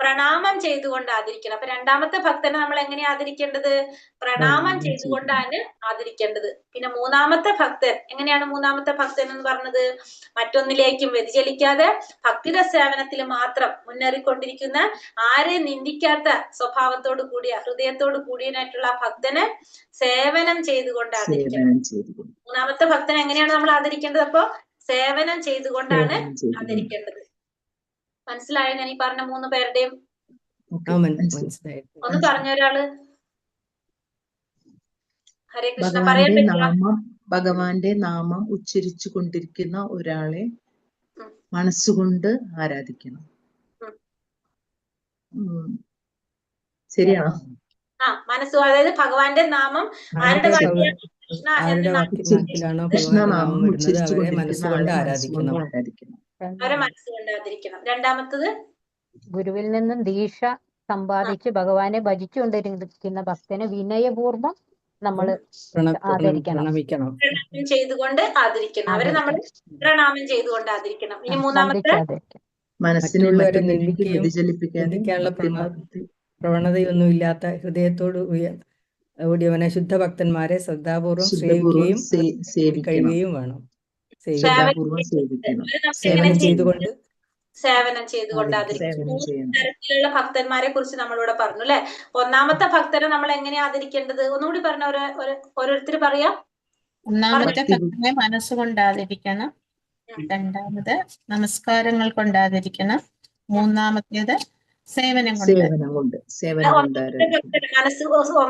പ്രണാമം ചെയ്തുകൊണ്ട് ആദരിക്കണം. അപ്പൊ രണ്ടാമത്തെ ഭക്തനെ നമ്മൾ എങ്ങനെയാ ആദരിക്കേണ്ടത്? പ്രണാമം ചെയ്തുകൊണ്ടാണ് ആദരിക്കേണ്ടത്. പിന്നെ മൂന്നാമത്തെ ഭക്തൻ എങ്ങനെയാണ്? മൂന്നാമത്തെ ഭക്തൻ എന്ന് പറഞ്ഞത് മറ്റൊന്നിലേക്കും വ്യതിചലിക്കാതെ ഭക്തിയുടെ സേവനത്തിൽ മാത്രം മുന്നേറിക്കൊണ്ടിരിക്കുന്ന, ആരെ നിന്ദിക്കാത്ത സ്വഭാവത്തോട് കൂടിയ, ഹൃദയത്തോട് കൂടിയനായിട്ടുള്ള ആ ഭക്തന് സേവനം ചെയ്തുകൊണ്ട് ആദരിക്കണം. മൂന്നാമത്തെ ഭക്തൻ എങ്ങനെയാണ് നമ്മൾ ആദരിക്കേണ്ടത്? അപ്പൊ സേവനം ചെയ്തുകൊണ്ടാണ് ആദരിക്കേണ്ടത്. മനസ്സിലായോ ഞാൻ ഈ പറഞ്ഞ 3 പേരുടെയും? ഒന്ന് പറഞ്ഞ ഒരാള്. ഹരേ കൃഷ്ണ പറയാൻ പറ്റില്ല. ഭഗവാന്റെ നാമം ഉച്ചരിച്ചു കൊണ്ടിരിക്കുന്ന ഒരാളെ മനസ്സുകൊണ്ട് ആരാധിക്കണം. ശരിയാണോ? മനസ്സു, അതായത് ഭഗവാന്റെ നാമം ആരുടെ വാക്കിലാണ്? കൃഷ്ണനാമം ഉച്ചരിച്ചു മനസ്സുകൊണ്ട് ആരാധിക്കണം. അവരെ മനസ്സുകൊണ്ട് ആദരിക്കണം. രണ്ടാമത്തത് ഗുരുവിൽ നിന്നും ദീക്ഷ സമ്പാദിച്ച് ഭഗവാനെ ഭജിച്ചുകൊണ്ടിരിക്കുന്ന ഭക്തനെ വിനയപൂർവ്വം നമ്മൾ ആദരിക്കണം, പ്രണാമം ചെയ്തുകൊണ്ട് ആദരിക്കണം. അവരെ നമ്മൾ പ്രണാമം ചെയ്തുകൊണ്ട് ആദരിക്കണം. ഇനി മൂന്നാമത്തെ മറ്റുള്ളവരെ നിന്ദിക്കാനുള്ള പ്രവണതയൊന്നും ഇല്ലാത്ത ഹൃദയത്തോട് കൂടിയവനെ ശുദ്ധഭക്തന്മാരെ ശ്രദ്ധാപൂർവം സേവിക്കുകയും വേണം. സേവനം ചെയ്തുകൊണ്ട് ആദരിക്കണം. 3 തരത്തിലുള്ള ഭക്തന്മാരെ കുറിച്ച് നമ്മളിവിടെ പറഞ്ഞു അല്ലെ. ഒന്നാമത്തെ ഭക്തനെ നമ്മൾ എങ്ങനെ ആദരിക്കേണ്ടത്? ഒന്നുകൂടി പറഞ്ഞ ഓരോരുത്തർ പറയാം. ഒന്നാമത്തെ ഭക്തനെ മനസ്സുകൊണ്ട് ആദരിക്കണം. രണ്ടാമത് നമസ്കാരങ്ങൾ കൊണ്ട് ആദരിക്കണം. മൂന്നാമത്തേത് സേവനം കൊണ്ട്.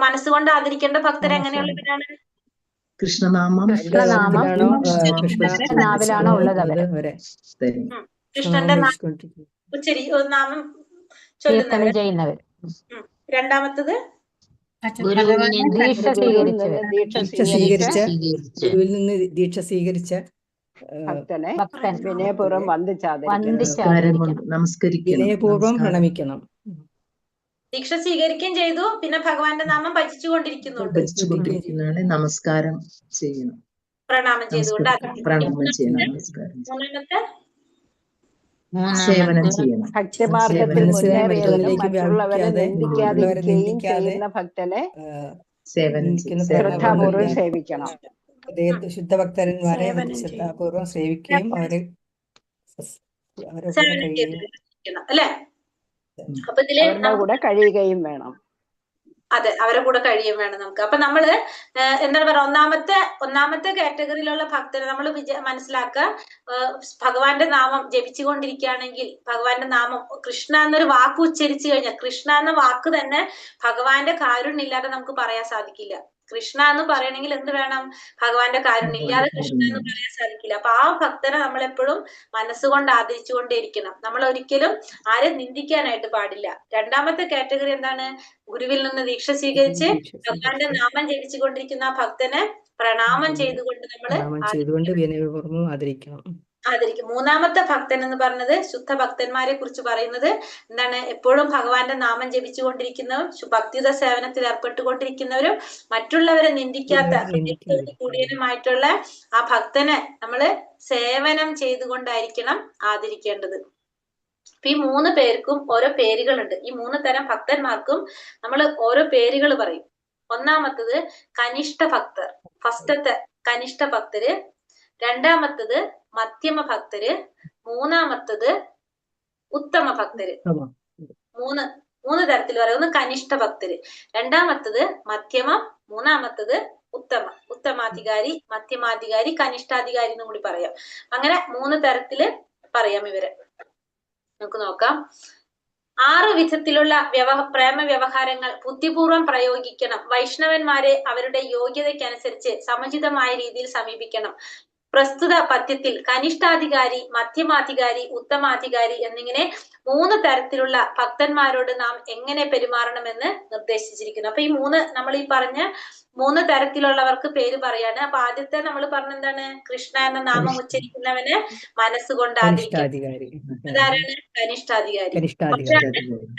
മനസ്സുകൊണ്ട് ആദരിക്കേണ്ട ഭക്തർ എങ്ങനെയുള്ളവരാണ്? കൃഷ്ണനാമം നാവിലാണോ ഉള്ളത് അവരെ കൃഷ്ണന്റെ നാമം ചെയ്യുന്നവർ. രണ്ടാമത്തത് ഗുരുവിൽ നിന്ന് ദീക്ഷ സ്വീകരിച്ച ഭക്തനെ ഭക്തൻ വിനയപൂർവ്വം വന്ദിച്ചാദരിക്കണം. നമസ്കരിക്കണം. വിനയപൂർവ്വം പ്രണമിക്കണം. ദീക്ഷ സ്വീകരിക്കുകയും ചെയ്തു, പിന്നെ ഭഗവാന്റെ നാമം ഭജിച്ചുകൊണ്ടിരിക്കുന്നുണ്ട്. ഭജിച്ചുകൊണ്ടിരിക്കുന്നതാണ് നമസ്കാരം ചെയ്യണം. പ്രണാമം ചെയ്തുകൊണ്ട് പ്രണാമം ചെയ്യണം. നമസ്കാരം മൂന്നാമത്തെ സേവനം ചെയ്യണം. ഭക്തിമാർഗത്തിൽ മനസ്സിനെ മുന്നേറിയവനും മറ്റുള്ളവരിലേക്ക് മറ്റുള്ളവരെ വ്യാപിക്കാതെ, നിന്ദിക്കാതിരിക്കുകയും ചെയ്യുന്ന ഭക്തനെ സേവനം ശ്രദ്ധാപൂർവ്വം സേവിക്കണം. ശുദ്ധഭക്തന്മാരെ ശ്രദ്ധാപൂർവ്വം സേവിക്കുകയും അവരെ സേവനം ചെയ്തുകൊണ്ടിരിക്കണം അല്ലെ? അപ്പൊ ഇതില് അവരുടെ കൂടെ കഴിയുകയും വേണം. അതെ, അവരെ കൂടെ കഴിയും വേണം നമുക്ക്. അപ്പൊ നമ്മള് എന്താണ് പറയുക, ഒന്നാമത്തെ കാറ്റഗറിയിലുള്ള ഭക്തരെ നമ്മൾ മനസ്സിലാക്കുക, ഭഗവാന്റെ നാമം ജപിച്ചുകൊണ്ടിരിക്കുകയാണെങ്കിൽ ഭഗവാന്റെ നാമം കൃഷ്ണ എന്നൊരു വാക്ക് ഉച്ചരിച്ചു കഴിഞ്ഞാൽ, കൃഷ്ണ എന്ന വാക്ക് തന്നെ ഭഗവാന്റെ കാരുണ്യമില്ലാതെ നമുക്ക് പറയാൻ സാധിക്കില്ല. കൃഷ്ണ എന്ന് പറയണമെങ്കിൽ എന്ത് വേണം? ഭഗവാന്റെ കാരുണ്യമില്ലാതെ കൃഷ്ണ എന്ന് പറയാൻ സാധിക്കില്ല. അപ്പൊ ആ ഭക്തനെ നമ്മൾ എപ്പോഴും മനസ്സുകൊണ്ട് ആദരിച്ചുകൊണ്ടേയിരിക്കണം. നമ്മൾ ഒരിക്കലും ആരെ നിന്ദിക്കാനായിട്ട് പാടില്ല. രണ്ടാമത്തെ കാറ്റഗറി എന്താണ്? ഗുരുവിൽ നിന്ന് ദീക്ഷ സ്വീകരിച്ച് ഭഗവാന്റെ നാമം ജപിച്ചുകൊണ്ടിരിക്കുന്ന ആ ഭക്തനെ പ്രണാമം ചെയ്തുകൊണ്ട് നമ്മൾ വിനയപൂർവ്വം ആദരിക്കണം. മൂന്നാമത്തെ ഭക്തൻ എന്ന് പറഞ്ഞത് ശുദ്ധ ഭക്തന്മാരെ കുറിച്ച് പറയുന്നത് എന്താണ്? എപ്പോഴും ഭഗവാന്റെ നാമം ജപിച്ചുകൊണ്ടിരിക്കുന്നവരും ഭക്തിയുത സേവനത്തിൽ ഏർപ്പെട്ടുകൊണ്ടിരിക്കുന്നവരും മറ്റുള്ളവരെ നിന്ദിക്കാത്ത കൂടിയനുമായിട്ടുള്ള ആ ഭക്തനെ നമ്മള് സേവനം ചെയ്തുകൊണ്ടായിരിക്കണം ആദരിക്കേണ്ടത്. അപ്പൊ ഈ 3 പേർക്കും ഓരോ പേരുകളുണ്ട്. ഈ 3 തരം ഭക്തന്മാർക്കും നമ്മൾ ഓരോ പേരുകൾ പറയും. ഒന്നാമത്തത് കനിഷ്ഠ ഭക്തർ, ഫസ്റ്റത്തെ കനിഷ്ഠ ഭക്തര്. രണ്ടാമത്തത് മധ്യമ ഭക്തര്. മൂന്നാമത്തത് ഉത്തമ ഭക്തര്. മൂന്ന് തരത്തിൽ പറയും. ഒന്ന് കനിഷ്ഠ ഭക്തര്, രണ്ടാമത്തത് മധ്യമം, മൂന്നാമത്തത് ഉത്തമാധികാരി, മധ്യമാധികാരി, കനിഷ്ഠാധികാരി എന്നും കൂടി പറയാം. അങ്ങനെ 3 തരത്തില് പറയാം ഇവരെ. നമുക്ക് നോക്കാം. 6 വിധത്തിലുള്ള പ്രേമ വ്യവഹാരങ്ങൾ ബുദ്ധിപൂർവ്വം പ്രയോഗിക്കണം. വൈഷ്ണവന്മാരെ അവരുടെ യോഗ്യതയ്ക്കനുസരിച്ച് സമുചിതമായ രീതിയിൽ സമീപിക്കണം. പ്രസ്തുത പദ്യത്തിൽ കനിഷ്ഠാധികാരി, മധ്യമാധികാരി, ഉത്തമാധികാരി എന്നിങ്ങനെ 3 തരത്തിലുള്ള ഭക്തന്മാരോട് നാം എങ്ങനെ പെരുമാറണമെന്ന് നിർദ്ദേശിച്ചിരിക്കുന്നു. അപ്പൊ ഈ നമ്മൾ ഈ പറഞ്ഞ 3 തരത്തിലുള്ളവർക്ക് പേര് പറയാണ്. അപ്പൊ ആദ്യത്തെ നമ്മൾ പറഞ്ഞ എന്താണ്? കൃഷ്ണ എന്ന നാമം ഉച്ചരിക്കുന്നവന് മനസ്സുകൊണ്ട് ആദരിക്കണം. അതാരാണ്? കനിഷ്ഠാധികാരി.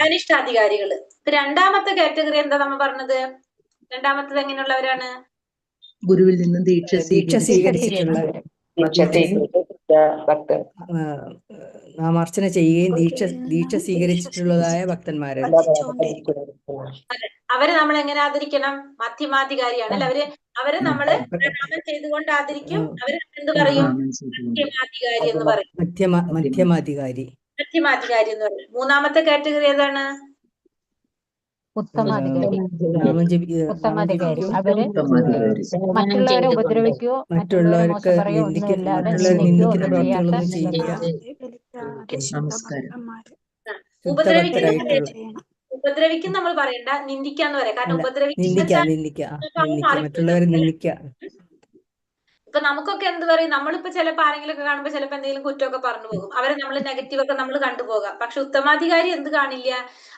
കനിഷ്ഠാധികാരികള്. രണ്ടാമത്തെ കാറ്റഗറി എന്താ നമ്മൾ പറഞ്ഞത്? രണ്ടാമത്തത് എങ്ങനെയുള്ളവരാണ്? ഗുരുവിൽ നിന്നും ദീക്ഷ സ്വീകരിച്ചിട്ടുള്ള നാമാർച്ചന ചെയ്യുകയും ദീക്ഷ സ്വീകരിച്ചിട്ടുള്ളതായ ഭക്തന്മാരെ അവരെ നമ്മൾ എങ്ങനെ ആദരിക്കണം? മധ്യമാധികാരിയാണ് അല്ലെ? അവരെ നമ്മള് പ്രണാമം ചെയ്തുകൊണ്ട് ആദരിക്കും. അവര് എന്ത് പറയും? മധ്യമാധികാരി എന്ന് പറയും. മധ്യമാധികാരി എന്ന് പറയും. മൂന്നാമത്തെ കാറ്റഗറി ഏതാണ്? ഉത്തമാധികാരി. അവര് മറ്റുള്ളവരെ ഉപദ്രവിക്കുകയോ മറ്റുള്ളവർക്ക് നിന്ദിക്കുന്ന പ്രവർത്തികളൊന്നും ചെയ്യില്ല. ഉപദ്രവിക്കും നമ്മൾ പറയണ്ട, നിന്ദിക്കാന്ന് പറയാം. കാരണം മറ്റുള്ളവരെ നിന്ദിക്കുക. ഇപ്പൊ നമുക്കൊക്കെ എന്ത് പറയും? നമ്മളിപ്പോ ചിലപ്പോ ആരെങ്കിലും കാണുമ്പോ ചിലപ്പോ എന്തെങ്കിലും കുറ്റമൊക്കെ പറഞ്ഞു പോകും. അവരെ നമ്മൾ നെഗറ്റീവ് ഒക്കെ നമ്മൾ കണ്ടുപോകാം. പക്ഷെ ഉത്തമാധികാരി എന്ത് കാണില്ല?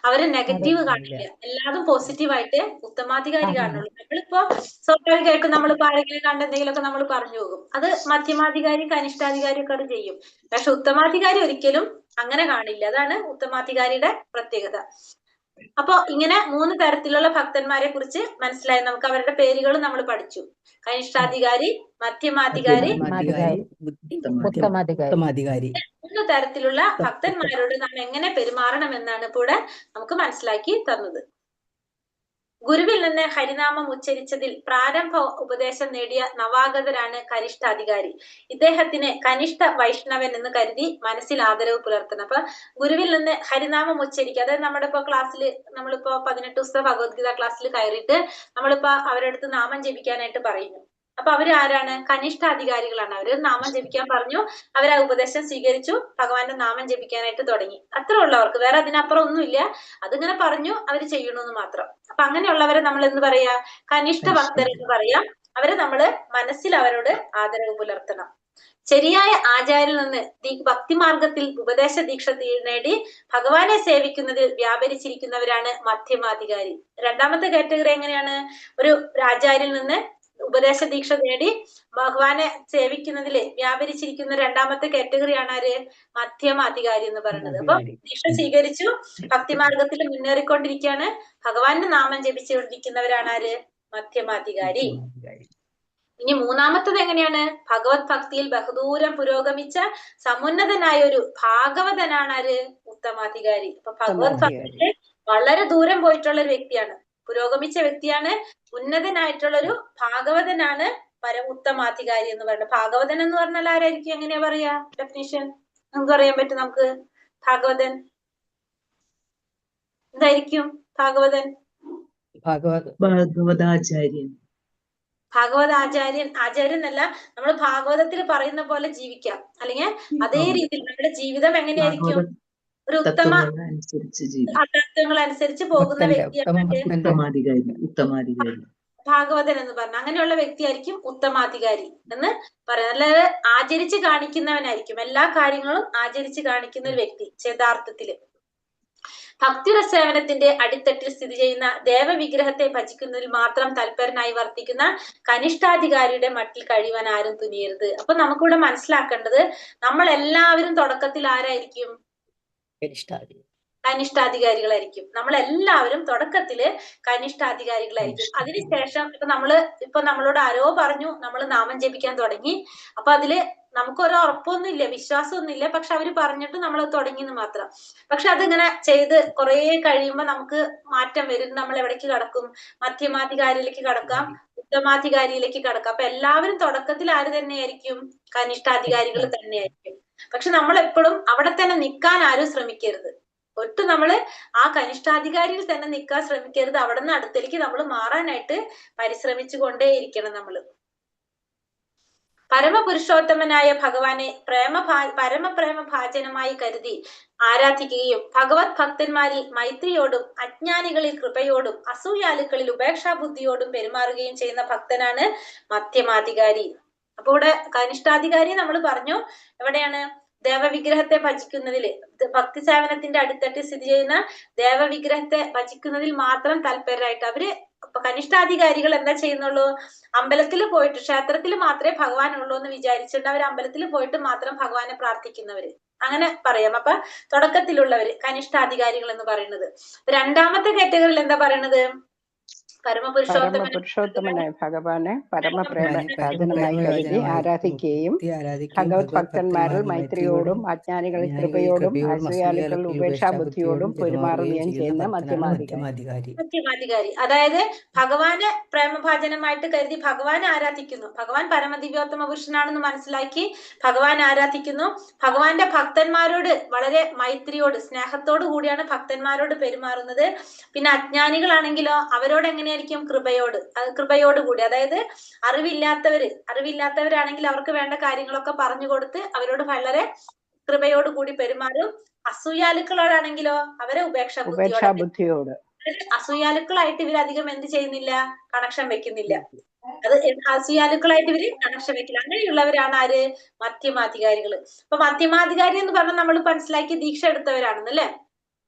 അവര് നെഗറ്റീവ് കാണില്ല. എല്ലാതും പോസിറ്റീവായിട്ട് ഉത്തമാധികാരി കാണുള്ളൂ. നമ്മളിപ്പോ സ്വാഭാവികമായിട്ട് നമ്മളിപ്പോ ആരെങ്കിലും കണ്ട് എന്തെങ്കിലുമൊക്കെ നമ്മൾ പറഞ്ഞു പോകും. അത് മധ്യമാധികാരി, കനിഷ്ഠാധികാരി ഒക്കെ അത് ചെയ്യും. പക്ഷെ ഉത്തമാധികാരി ഒരിക്കലും അങ്ങനെ കാണില്ല. അതാണ് ഉത്തമാധികാരിയുടെ പ്രത്യേകത. അപ്പൊ ഇങ്ങനെ 3 തരത്തിലുള്ള ഭക്തന്മാരെ കുറിച്ച് മനസ്സിലായി. നമുക്ക് അവരുടെ പേരുകൾ നമ്മൾ പഠിച്ചു. കനിഷ്ഠാധികാരി, മധ്യമാധികാരി, ഉത്തമാധികാരി. 3 തരത്തിലുള്ള ഭക്തന്മാരോട് നാം എങ്ങനെ പെരുമാറണം എന്നാണ് ഇപ്പോൾ നമുക്ക് മനസ്സിലാക്കി തന്നത്. ഗുരുവിൽ നിന്ന് ഹരിനാമം ഉച്ചരിച്ചതിൽ പ്രാരംഭ ഉപദേശം നേടിയ നവാഗതരാണ് കനിഷ്ഠാധികാരി. ഇദ്ദേഹത്തിന് കനിഷ്ഠ വൈഷ്ണവൻ എന്ന് കരുതി മനസ്സിൽ ആദരവ് പുലർത്തണം. അപ്പൊ ഗുരുവിൽ നിന്ന് ഹരിനാമം ഉച്ചരിക്കുക. അതായത് നമ്മുടെ ഇപ്പൊ ക്ലാസ്സിൽ നമ്മളിപ്പോ 18 ദിവസത്തെ ഭഗവത്ഗീത ക്ലാസ്സിൽ കയറിയിട്ട് നമ്മളിപ്പോ അവരുടെ അടുത്ത് നാമം ജപിക്കാനായിട്ട് പറയുന്നു. അപ്പൊ അവര് ആരാണ്? കനിഷ്ഠാധികാരികളാണ്. അവര് നാമം ജപിക്കാൻ പറഞ്ഞു, അവർ ആ ഉപദേശം സ്വീകരിച്ചു, ഭഗവാന്റെ നാമം ജപിക്കാനായിട്ട് തുടങ്ങി. അത്ര ഉള്ളവർക്ക്, വേറെ അതിനപ്പുറം ഒന്നുമില്ല. അതിങ്ങനെ പറഞ്ഞു, അവര് ചെയ്യണമെന്ന് മാത്രം. അപ്പൊ അങ്ങനെയുള്ളവരെ നമ്മൾ എന്ത് പറയാ? കനിഷ്ഠ ഭക്തരെന്ന് പറയാം. അവരെ നമ്മള് മനസ്സിൽ അവരോട് ആദരവ് പുലർത്തണം. ശരിയായ ആചാര്യനിൽ നിന്ന് ഭക്തിമാർഗത്തിൽ ഉപദേശ ദീക്ഷ നേടി ഭഗവാനെ സേവിക്കുന്നതിൽ വ്യാപരിച്ചിരിക്കുന്നവരാണ് മധ്യമാധികാരി. രണ്ടാമത്തെ കാറ്റഗറി എങ്ങനെയാണ്? ഒരു ആചാര്യനിൽ നിന്ന് ഉപദേശ ദീക്ഷ നേടി ഭഗവാനെ സേവിക്കുന്നതിൽ വ്യാപരിച്ചിരിക്കുന്ന രണ്ടാമത്തെ കാറ്റഗറിയാണ് ആര്? മധ്യമ അധികാരി എന്ന് പറയുന്നത്. അപ്പൊ ദീക്ഷ സ്വീകരിച്ചു, ഭക്തിമാർഗത്തിൽ മുന്നേറിക്കൊണ്ടിരിക്കുകയാണ്, ഭഗവാന്റെ നാമം ജപിച്ചുകൊണ്ടിരിക്കുന്നവരാണ് ആര്? മധ്യമാധികാരി. ഇനി മൂന്നാമത്തത് എങ്ങനെയാണ്? ഭഗവത് ഭക്തിയിൽ ബഹുദൂരം പുരോഗമിച്ച സമുന്നതനായ ഒരു ഭാഗവതനാണ് ആര്? ഉത്തമാധികാരി. അപ്പൊ ഭഗവത് ഭക്തിയിൽ വളരെ ദൂരം പോയിട്ടുള്ള ഒരു വ്യക്തിയാണ്, പുരോഗമിച്ച വ്യക്തിയാണ്, ഉന്നതനായിട്ടുള്ള ഒരു ഭാഗവതനാണ് ഉത്തമാധികാരി എന്ന് പറയുന്നത്. ഭാഗവതൻ എന്ന് പറഞ്ഞാൽ ആരായിരിക്കും? എങ്ങനെയാ പറയാ ഡെഫിനിഷൻ? എന്ത് പറയാൻ പറ്റും നമുക്ക്? ഭാഗവതൻ എന്തായിരിക്കും? ഭാഗവതൻ ഭാഗവതാചാര്യൻ. ഭാഗവതാചാര്യൻ, ആചാര്യൻ എന്നല്ല, നമ്മൾ ഭാഗവതത്തിൽ പറയുന്ന പോലെ ജീവിക്കാം, അല്ലെങ്കിൽ അതേ രീതിയിൽ നമ്മുടെ ജീവിതം എങ്ങനെയായിരിക്കും? ഒരു ഉത്തമ തത്വങ്ങൾ അനുസരിച്ച് പോകുന്ന വ്യക്തിയാണ് ഭാഗവതൻ എന്ന് പറഞ്ഞ. അങ്ങനെയുള്ള വ്യക്തിയായിരിക്കും ഉത്തമാധികാരി എന്ന് പറയുന്നത്. അല്ലാതെ ആചരിച്ച് കാണിക്കുന്നവനായിരിക്കും, എല്ലാ കാര്യങ്ങളും ആചരിച്ച് കാണിക്കുന്ന ഒരു വ്യക്തി. യഥാർത്ഥത്തില് ഭക്തിരസേവനത്തിന്റെ അടിത്തട്ടിൽ സ്ഥിതി ചെയ്യുന്ന ദേവവിഗ്രഹത്തെ ഭജിക്കുന്നതിൽ മാത്രം തൽപരനായി വർത്തിക്കുന്ന കനിഷ്ഠാധികാരിയുടെ മട്ടിൽ കഴിയുവാൻ ആരും തുനിയരുത്. അപ്പൊ നമുക്കിവിടെ മനസ്സിലാക്കേണ്ടത്, നമ്മൾ എല്ലാവരും തുടക്കത്തിൽ ആരായിരിക്കും? കനിഷ്ഠാധികാരികളായിരിക്കും. നമ്മളെല്ലാവരും തുടക്കത്തില് കനിഷ്ഠാധികാരികളായിരിക്കും. അതിനുശേഷം ഇപ്പൊ നമ്മളോട് ആരോ പറഞ്ഞു നമ്മൾ നാമം ജപിക്കാൻ തുടങ്ങി, അപ്പൊ അതില് നമുക്ക് ഒരു ഉറപ്പൊന്നും ഇല്ല, വിശ്വാസമൊന്നും ഇല്ല, പക്ഷെ അവര് പറഞ്ഞിട്ട് നമ്മൾ തുടങ്ങിയെന്ന് മാത്രം. പക്ഷെ അതിങ്ങനെ ചെയ്ത് കുറെ കഴിയുമ്പോ നമുക്ക് മാറ്റം വരും. നമ്മൾ എവിടേക്ക് കടക്കും? മധ്യമാധികാരിയിലേക്ക് കടക്കാം, ഉത്തമാധികാരിയിലേക്ക് കടക്കാം. അപ്പൊ എല്ലാവരും തുടക്കത്തിൽ ആര് തന്നെയായിരിക്കും? കനിഷ്ഠാധികാരികൾ തന്നെയായിരിക്കും. പക്ഷെ നമ്മൾ എപ്പോഴും അവിടെ തന്നെ നിൽക്കാൻ ആരും ശ്രമിക്കരുത്. ഒട്ടും നമ്മള് ആ കനിഷ്ഠാധികാരിയിൽ തന്നെ നിൽക്കാൻ ശ്രമിക്കരുത്. അവിടെ നിന്ന് അടുത്തേക്ക് നമ്മൾ മാറാനായിട്ട് പരിശ്രമിച്ചു കൊണ്ടേയിരിക്കണം. നമ്മള് പരമപുരുഷോത്തമനായ ഭഗവാനെ പരമപ്രേമ ഭാജനമായി കരുതി ആരാധിക്കുകയും ഭഗവത് ഭക്തന്മാരിൽ മൈത്രിയോടും അജ്ഞാനികളിൽ കൃപയോടും അസൂയാലുക്കളിൽ ഉപേക്ഷാബുദ്ധിയോടും പെരുമാറുകയും ചെയ്യുന്ന ഭക്തനാണ് മധ്യമാധികാരി. അപ്പൊ ഇവിടെ കനിഷ്ഠാധികാരി നമ്മൾ പറഞ്ഞു എവിടെയാണ്? ദേവവിഗ്രഹത്തെ ഭജിക്കുന്നതില്, ഭക്തി സേവനത്തിന്റെ അടിത്തട്ടിൽ സ്ഥിതി ചെയ്യുന്ന ദേവവിഗ്രഹത്തെ ഭജിക്കുന്നതിൽ മാത്രം തൽപരരായിട്ട് അവര് കനിഷ്ഠാധികാരികൾ എന്താ ചെയ്യുന്നുള്ളൂ? അമ്പലത്തിൽ പോയിട്ട്, ക്ഷേത്രത്തിൽ മാത്രമേ ഭഗവാൻ ഉള്ളൂ എന്ന് വിചാരിച്ചിട്ട് അവർ അമ്പലത്തിൽ പോയിട്ട് മാത്രം ഭഗവാനെ പ്രാർത്ഥിക്കുന്നവര്, അങ്ങനെ പറയാം. അപ്പൊ തുടക്കത്തിലുള്ളവര് കനിഷ്ഠാധികാരികൾ എന്ന് പറയുന്നത്. രണ്ടാമത്തെ കാറ്റഗറിയിൽ എന്താ പറയുന്നത്? പരമപുരുഷോത്തമനായ ഭഗവാനെ പരമപ്രേമഭാജനമായി കരുതി ആരാധിക്കുകയും ഭഗവത് ഭക്തന്മാരിൽ മൈത്രിയോടും അജ്ഞാനികളിൽ കൃപയോടും അസൂയാലുക്കളിൽ ഉപേക്ഷാബുദ്ധിയോടും പെരുമാറുകയും ചെയ്യുന്ന മധ്യമാധികാരി. അതായത് ഭഗവാനെ പ്രേമഭാജനമായിട്ട് കരുതി ഭഗവാനെ ആരാധിക്കുന്നു, ഭഗവാൻ പരമദിവ്യോത്തമ പുരുഷനാണെന്ന് മനസ്സിലാക്കി ഭഗവാൻ ആരാധിക്കുന്നു, ഭഗവാന്റെ ഭക്തന്മാരോട് വളരെ മൈത്രിയോട് സ്നേഹത്തോടു കൂടിയാണ് ഭക്തന്മാരോട് പെരുമാറുന്നത്. പിന്നെ അജ്ഞാനികളാണെങ്കിലോ അവരോട് എങ്ങനെയായിരിക്കും? കൃപയോട് കൂടി. അതായത് അറിവില്ലാത്തവരാണെങ്കിൽ അവർക്ക് വേണ്ട കാര്യങ്ങളൊക്കെ പറഞ്ഞു കൊടുത്ത് അവരോട് വളരെ കൃപയോട് കൂടി പെരുമാറും. അസൂയാലുക്കളോടാണെങ്കിലോ അവരെ ഉപേക്ഷാബുദ്ധിയോട്. അസൂയാലുക്കളായിട്ട് ഇവരധികം എന്ത് ചെയ്യുന്നില്ല? കണക്ഷൻ വെക്കുന്നില്ല. അസൂയാലുക്കളായിട്ട് ഇവര് കണക്ഷൻ വെക്കില്ല. അങ്ങനെയുള്ളവരാണ് ആര്? മധ്യമാധികാരികള്. അപ്പൊ മധ്യമാധികാരി എന്ന് പറഞ്ഞാൽ നമ്മൾ മനസ്സിലാക്കി ദീക്ഷ എടുത്തവരാണെന്നല്ലേ.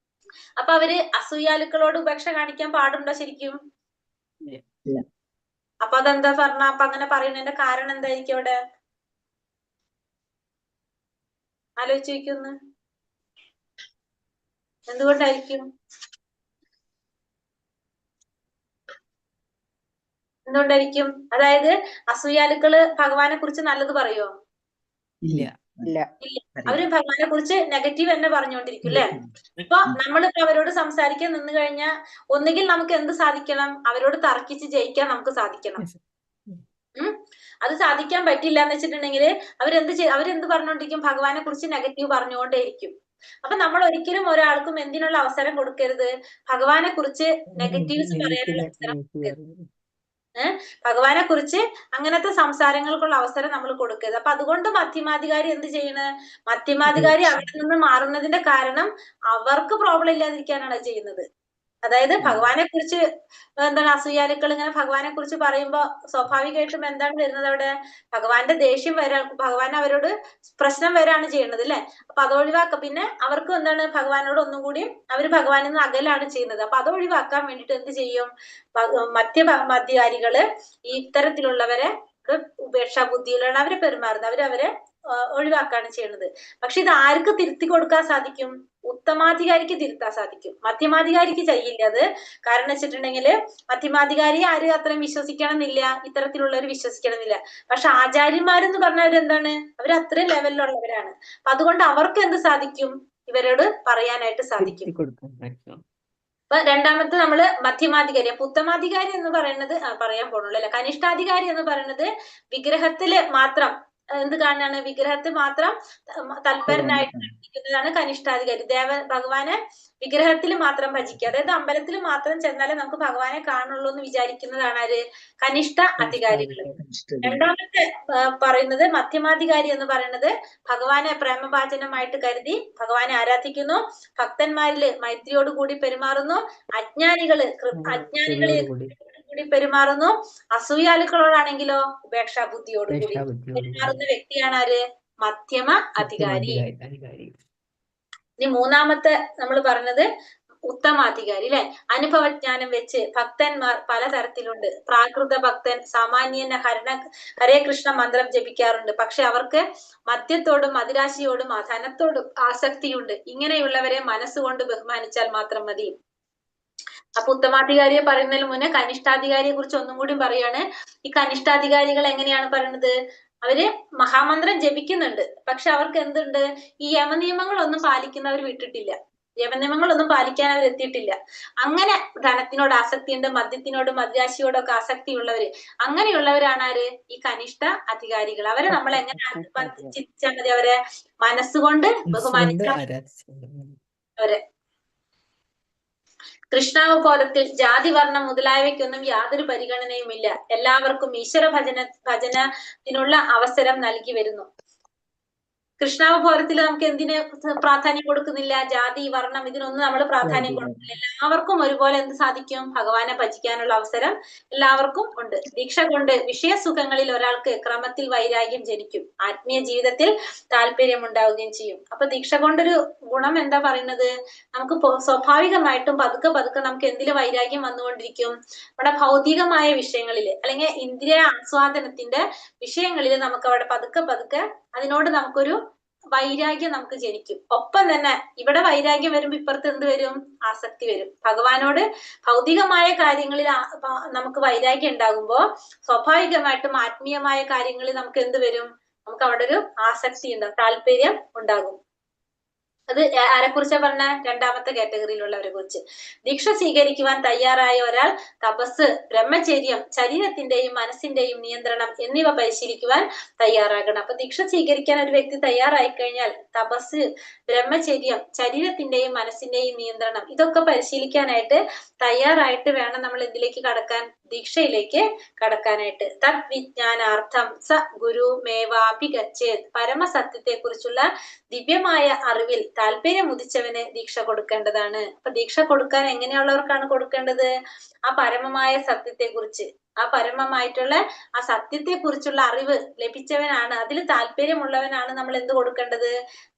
അപ്പൊ അവര് അസൂയാലുക്കളോട് ഉപേക്ഷ കാണിക്കാൻ പാടുണ്ടോ ശരിക്കും? അപ്പൊ അതെന്താ പറഞ്ഞ? അപ്പൊ അങ്ങനെ പറയുന്നതിന്റെ കാരണം എന്തായിരിക്കും? അവിടെ ആലോചിച്ച് നോക്കുന്നു. എന്തുകൊണ്ടായിരിക്കും? അതായത് അസൂയാലുക്കള് ഭഗവാനെ കുറിച്ച് നല്ലത് പറയോ? ഇല്ല. അവര് ഭഗവാനെ കുറിച്ച് നെഗറ്റീവ് തന്നെ പറഞ്ഞുകൊണ്ടിരിക്കും അല്ലെ. ഇപ്പൊ നമ്മളിപ്പോ അവരോട് സംസാരിക്കാൻ നിന്ന് കഴിഞ്ഞാൽ ഒന്നുകിൽ നമുക്ക് എന്ത് സാധിക്കണം? അവരോട് തർക്കിച്ച് ജയിക്കാൻ നമുക്ക് സാധിക്കണം. അത് സാധിക്കാൻ പറ്റില്ല എന്ന് വെച്ചിട്ടുണ്ടെങ്കിൽ അവരെന്ത് പറഞ്ഞുകൊണ്ടിരിക്കും? ഭഗവാനെ കുറിച്ച് നെഗറ്റീവ് പറഞ്ഞുകൊണ്ടേയിരിക്കും. അപ്പൊ നമ്മൾ ഒരിക്കലും ഒരാൾക്കും എന്തിനുള്ള അവസരം കൊടുക്കരുത്? ഭഗവാനെ കുറിച്ച് നെഗറ്റീവ്സ് പറയാനുള്ള അവസരം കൊടുക്കരുത്. ഭഗവാനെ കുറിച്ച് അങ്ങനത്തെ സംസാരങ്ങൾക്കുള്ള അവസരം നമ്മൾ കൊടുക്കരുത്. അപ്പൊ അതുകൊണ്ട് മധ്യമാധികാരി എന്ത് ചെയ്യണ്? മധ്യമാധികാരി അവിടെ നിന്ന് മാറുന്നതിന്റെ കാരണം അവർക്ക് പ്രോബ്ലം ഇല്ലാതിരിക്കാനാണ് ചെയ്യുന്നത്. അതായത് ഭഗവാനെ കുറിച്ച് എന്താണ് അസൂയാലുക്കൾ ഇങ്ങനെ ഭഗവാനെ കുറിച്ച് പറയുമ്പോ സ്വാഭാവികമായിട്ടും എന്താണ് വരുന്നത് അവിടെ? ഭഗവാന്റെ ദേഷ്യം ഭഗവാൻ അവരോട് പ്രശ്നം വരാണ് ചെയ്യുന്നത് അല്ലെ? അപ്പൊ അത് ഒഴിവാക്കാം. പിന്നെ അവർക്കും എന്താണ് ഭഗവാനോട് ഒന്നും കൂടി അവര് ഭഗവാനിൽ നിന്ന് അകലാണ് ചെയ്യുന്നത്. അപ്പൊ അത് ഒഴിവാക്കാൻ വേണ്ടിട്ട് എന്ത് ചെയ്യും? മധ്യകാരികള് ഈ ഇത്തരത്തിലുള്ളവരെ ഉപേക്ഷാ ബുദ്ധിയിലുള്ളവരെ പെരുമാറുന്നത് അവരവരെ ഒഴിവാക്കാണ് ചെയ്യുന്നത്. പക്ഷെ ഇത് ആർക്ക് തിരുത്തി കൊടുക്കാൻ സാധിക്കും? ഉത്തമാധികാരിക്ക് തിരുത്താൻ സാധിക്കും. മധ്യമാധികാരിക്ക് ചെയ്യില്ല അത്. കാരണം വെച്ചിട്ടുണ്ടെങ്കില് മധ്യമാധികാരി ആര് അത്രയും വിശ്വസിക്കണം എന്നില്ല, ഇത്തരത്തിലുള്ളവർ വിശ്വസിക്കണം എന്നില്ല. പക്ഷെ ആചാര്യന്മാരെന്ന് പറഞ്ഞവർ എന്താണ്? അവർ അത്രയും ലെവലിലുള്ളവരാണ്. അപ്പൊ അതുകൊണ്ട് അവർക്ക് എന്ത് സാധിക്കും? ഇവരോട് പറയാനായിട്ട് സാധിക്കും. അപ്പൊ രണ്ടാമത്തെ നമ്മള് മധ്യമാധികാരി. അപ്പൊ ഉത്തമാധികാരി എന്ന് പറയുന്നത് പറയാൻ പോണുള്ളൂ അല്ലെ. കനിഷ്ഠാധികാരി എന്ന് പറയുന്നത് വിഗ്രഹത്തില് മാത്രം എന്ത് കാണാനാണ്? വിഗ്രഹത്തിൽ മാത്രം തൽപരനായിട്ട് പ്രവർത്തിക്കുന്നതാണ് കനിഷ്ഠാധികാരി. ഭഗവാനെ വിഗ്രഹത്തിൽ മാത്രം ഭജിക്കുക, അതായത് അമ്പലത്തിൽ മാത്രം ചെന്നാലേ നമുക്ക് ഭഗവാനെ കാണുള്ളൂ എന്ന് വിചാരിക്കുന്നതാണ് ആര്? കനിഷ്ഠ അധികാരികൾ. രണ്ടാമത്തെ പറയുന്നത് മധ്യമാധികാരി എന്ന് പറയുന്നത് ഭഗവാനെ പ്രേമഭാചനമായിട്ട് കരുതി ഭഗവാനെ ആരാധിക്കുന്നു, ഭക്തന്മാരില് മൈത്രിയോട് കൂടി പെരുമാറുന്നു, അജ്ഞാനികളെ കൂടി പെരുമാറുന്നു, അസൂയാലുക്കളോടാണെങ്കിലോ ഉപേക്ഷാ ബുദ്ധിയോടുകൂടി പെരുമാറുന്ന വ്യക്തിയാണ് ആര്? മധ്യമ അധികാരി. ഇനി മൂന്നാമത്തെ നമ്മൾ പറഞ്ഞത് ഉത്തമാധികാരി അല്ലെ. അനുഭവജ്ഞാനം വെച്ച് ഭക്തന്മാർ പലതരത്തിലുണ്ട്. പ്രാകൃത ഭക്തൻ സാമാന്യന ഹരേ കൃഷ്ണ മന്ത്രം ജപിക്കാറുണ്ട്. പക്ഷെ അവർക്ക് മദ്യത്തോടും മദിരാശിയോടും ധനത്തോടും ആസക്തിയുണ്ട്. ഇങ്ങനെയുള്ളവരെ മനസ്സുകൊണ്ട് ബഹുമാനിച്ചാൽ മാത്രം മതി. അപ്പൊ ഉത്തമാധികാരിയെ പറയുന്നതിന് മുന്നേ കനിഷ്ഠാധികാരിയെ കുറിച്ച് ഒന്നും കൂടി പറയാണ്. ഈ കനിഷ്ഠാധികാരികൾ എങ്ങനെയാണ് പറയുന്നത്? അവര് മഹാമന്ത്രം ജപിക്കുന്നുണ്ട്, പക്ഷെ അവർക്ക് എന്തുണ്ട്? ഈ യമനിയമങ്ങളൊന്നും പാലിക്കുന്നവർ വിട്ടിട്ടില്ല. യമനിയമങ്ങളൊന്നും പാലിക്കാൻ അവർ എത്തിയിട്ടില്ല. അങ്ങനെ ധനത്തിനോട് ആസക്തിയുണ്ട്, മദ്യത്തിനോടും മദ്രാശിയോടും ഒക്കെ ആസക്തിയുള്ളവര്, അങ്ങനെയുള്ളവരാണ് ആര്? ഈ കനിഷ്ഠ അധികാരികൾ. അവരെ നമ്മൾ എങ്ങനെ ചിന്തിച്ചാൽ മതി? അവരെ മനസ്സുകൊണ്ട് ബഹുമാനിച്ചാൽ അവരെ. കൃഷ്ണാവബോധത്തിൽ ജാതി വർണ്ണം മുതലായവയ്ക്കൊന്നും യാതൊരു പരിഗണനയുമില്ല. എല്ലാവർക്കും ഈശ്വര ഭജനത്തിനുള്ള അവസരം നൽകി വരുന്നു. കൃഷ്ണാവബോധത്തിൽ നമുക്ക് എന്തിന് പ്രാധാന്യം കൊടുക്കുന്നില്ല? ജാതി വർണ്ണം ഇതിനൊന്നും നമ്മൾ പ്രാധാന്യം കൊടുക്കുന്നില്ല. എല്ലാവർക്കും ഒരുപോലെ എന്ത് സാധിക്കും? ഭഗവാനെ ഭജിക്കാനുള്ള അവസരം എല്ലാവർക്കും ഉണ്ട്. ദീക്ഷ കൊണ്ട് വിഷയസുഖങ്ങളിൽ ഒരാൾക്ക് ക്രമത്തിൽ വൈരാഗ്യം ജനിക്കും, ആത്മീയ ജീവിതത്തിൽ താല്പര്യം ഉണ്ടാവുകയും ചെയ്യും. അപ്പൊ ദീക്ഷ കൊണ്ടൊരു ഗുണം എന്താ പറയുന്നത്? നമുക്ക് സ്വാഭാവികമായിട്ടും പതുക്കെ പതുക്കെ നമുക്ക് എന്തില് വൈരാഗ്യം വന്നുകൊണ്ടിരിക്കും? നമ്മുടെ ഭൗതികമായ വിഷയങ്ങളില് അല്ലെങ്കിൽ ഇന്ദ്രിയ ആസ്വാദനത്തിന്റെ വിഷയങ്ങളിൽ നമുക്ക് അവിടെ പതുക്കെ പതുക്കെ അതിനോട് നമുക്കൊരു വൈരാഗ്യം നമുക്ക് ജനിക്കും. ഒപ്പം തന്നെ ഇവിടെ വൈരാഗ്യം വരുമ്പോ ഇപ്പുറത്ത് എന്ത് വരും? ആസക്തി വരും. ഭഗവാനോട് ഭൗതികമായ കാര്യങ്ങളിൽ നമുക്ക് വൈരാഗ്യം ഉണ്ടാകുമ്പോ സ്വാഭാവികമായിട്ടും ആത്മീയമായ കാര്യങ്ങളിൽ നമുക്ക് എന്ത് വരും? നമുക്ക് അവിടെ ഒരു ആസക്തി ഉണ്ടാകും, താല്പര്യം ഉണ്ടാകും. അത് ആരെക്കുറിച്ചാ പറഞ്ഞ? രണ്ടാമത്തെ കാറ്റഗറിയിലുള്ളവരെ കുറിച്ച്. ദീക്ഷ സ്വീകരിക്കുവാൻ തയ്യാറായ ഒരാൾ തപസ്, ബ്രഹ്മചര്യം, ശരീരത്തിന്റെയും മനസ്സിന്റെയും നിയന്ത്രണം എന്നിവ പരിശീലിക്കുവാൻ തയ്യാറാകണം. അപ്പൊ ദീക്ഷ സ്വീകരിക്കാൻ ഒരു വ്യക്തി തയ്യാറായി കഴിഞ്ഞാൽ തപസ്, ബ്രഹ്മചര്യം, ശരീരത്തിന്റെയും മനസ്സിന്റെയും നിയന്ത്രണം ഇതൊക്കെ പരിശീലിക്കാനായിട്ട് തയ്യാറായിട്ട് വേണം നമ്മൾ എന്തിലേക്ക് കടക്കാൻ? ദീക്ഷയിലേക്ക് കടക്കാനായിട്ട്. തദ് വിജ്ഞാനാർത്ഥം സ ഗുരു മേവാപി ഗച്ഛേത്. പരമസത്യത്തെ കുറിച്ചുള്ള ദിവ്യമായ അറിവിൽ താല്പര്യം ഉദിച്ചവന് ദീക്ഷ കൊടുക്കേണ്ടതാണ്. അപ്പൊ ദീക്ഷ കൊടുക്കാൻ എങ്ങനെയുള്ളവർക്കാണ് കൊടുക്കേണ്ടത്? ആ പരമമായ സത്യത്തെ കുറിച്ച്, ആ പരമമായിട്ടുള്ള ആ സത്യത്തെ കുറിച്ചുള്ള അറിവ് ലഭിച്ചവനാണ്, അതിൽ താല്പര്യമുള്ളവനാണ് നമ്മൾ എന്ത് കൊടുക്കേണ്ടത്?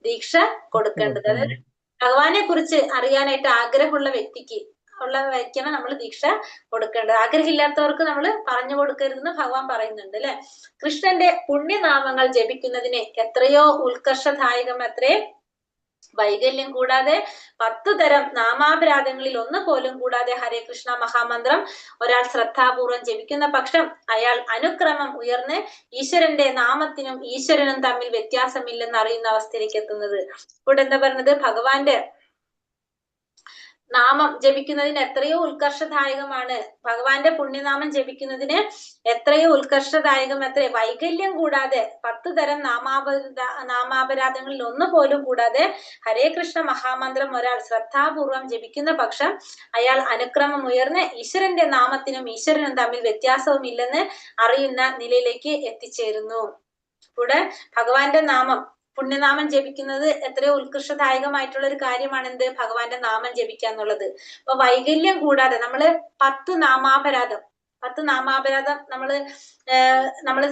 ദീക്ഷ കൊടുക്കേണ്ടത്. അതായത് ഭഗവാനെ കുറിച്ച് അറിയാനായിട്ട് ആഗ്രഹമുള്ള വ്യക്തിക്ക് ഉള്ളവയ്ക്കാണ് നമ്മൾ ദീക്ഷ കൊടുക്കേണ്ടത്. ആഗ്രഹമില്ലാത്തവർക്ക് നമ്മൾ പറഞ്ഞു കൊടുക്കരുതെന്ന് ഭഗവാൻ പറയുന്നുണ്ട് അല്ലെ. കൃഷ്ണന്റെ പുണ്യനാമങ്ങൾ ജപിക്കുന്നതിന് എത്രയോ ഉത്കർഷദായകം അത്രേ. വൈകല്യം കൂടാതെ 10 തരം നാമാപരാധങ്ങളിൽ ഒന്ന് പോലും കൂടാതെ ഹരേ കൃഷ്ണ മഹാമന്ത്രം ഒരാൾ ശ്രദ്ധാപൂർവം ജപിക്കുന്ന പക്ഷം അയാൾ അനുക്രമം ഉയർന്ന് ഈശ്വരന്റെ നാമത്തിനും ഈശ്വരനും തമ്മിൽ വ്യത്യാസമില്ലെന്ന് അറിയുന്ന അവസ്ഥയിലേക്ക് എത്തുന്നത്. ഇവിടെ എന്താ പറഞ്ഞത്? ഭഗവാന്റെ നാമം ജപിക്കുന്നതിന് എത്രയോ ഉത്കർഷദായകമാണ്. ഭഗവാന്റെ പുണ്യനാമം ജപിക്കുന്നതിന് എത്രയോ ഉത്കർഷദായകം അത്രേ. വൈകല്യം കൂടാതെ 10 തരം നാമാപരാധങ്ങളിൽ ഒന്ന് പോലും കൂടാതെ ഹരേ കൃഷ്ണ മഹാമന്ത്രം ഒരാൾ ശ്രദ്ധാപൂർവം ജപിക്കുന്ന പക്ഷം അയാൾ അനുക്രമം ഉയർന്ന് ഈശ്വരന്റെ നാമത്തിനും ഈശ്വരനും തമ്മിൽ വ്യത്യാസവും ഇല്ലെന്ന് അറിയുന്ന നിലയിലേക്ക് എത്തിച്ചേരുന്നു. ഇവിടെ ഭഗവാന്റെ നാമം പുണ്യനാമം ജപിക്കുന്നത് എത്രയോ ഉത്കൃഷ്ടദായകമായിട്ടുള്ള ഒരു കാര്യമാണ് എന്ത് ഭഗവാന്റെ നാമം ജപിക്കുക എന്നുള്ളത്. അപ്പൊ വൈകല്യം കൂടാതെ നമ്മള് 10 നാമാപരാധം നമ്മള്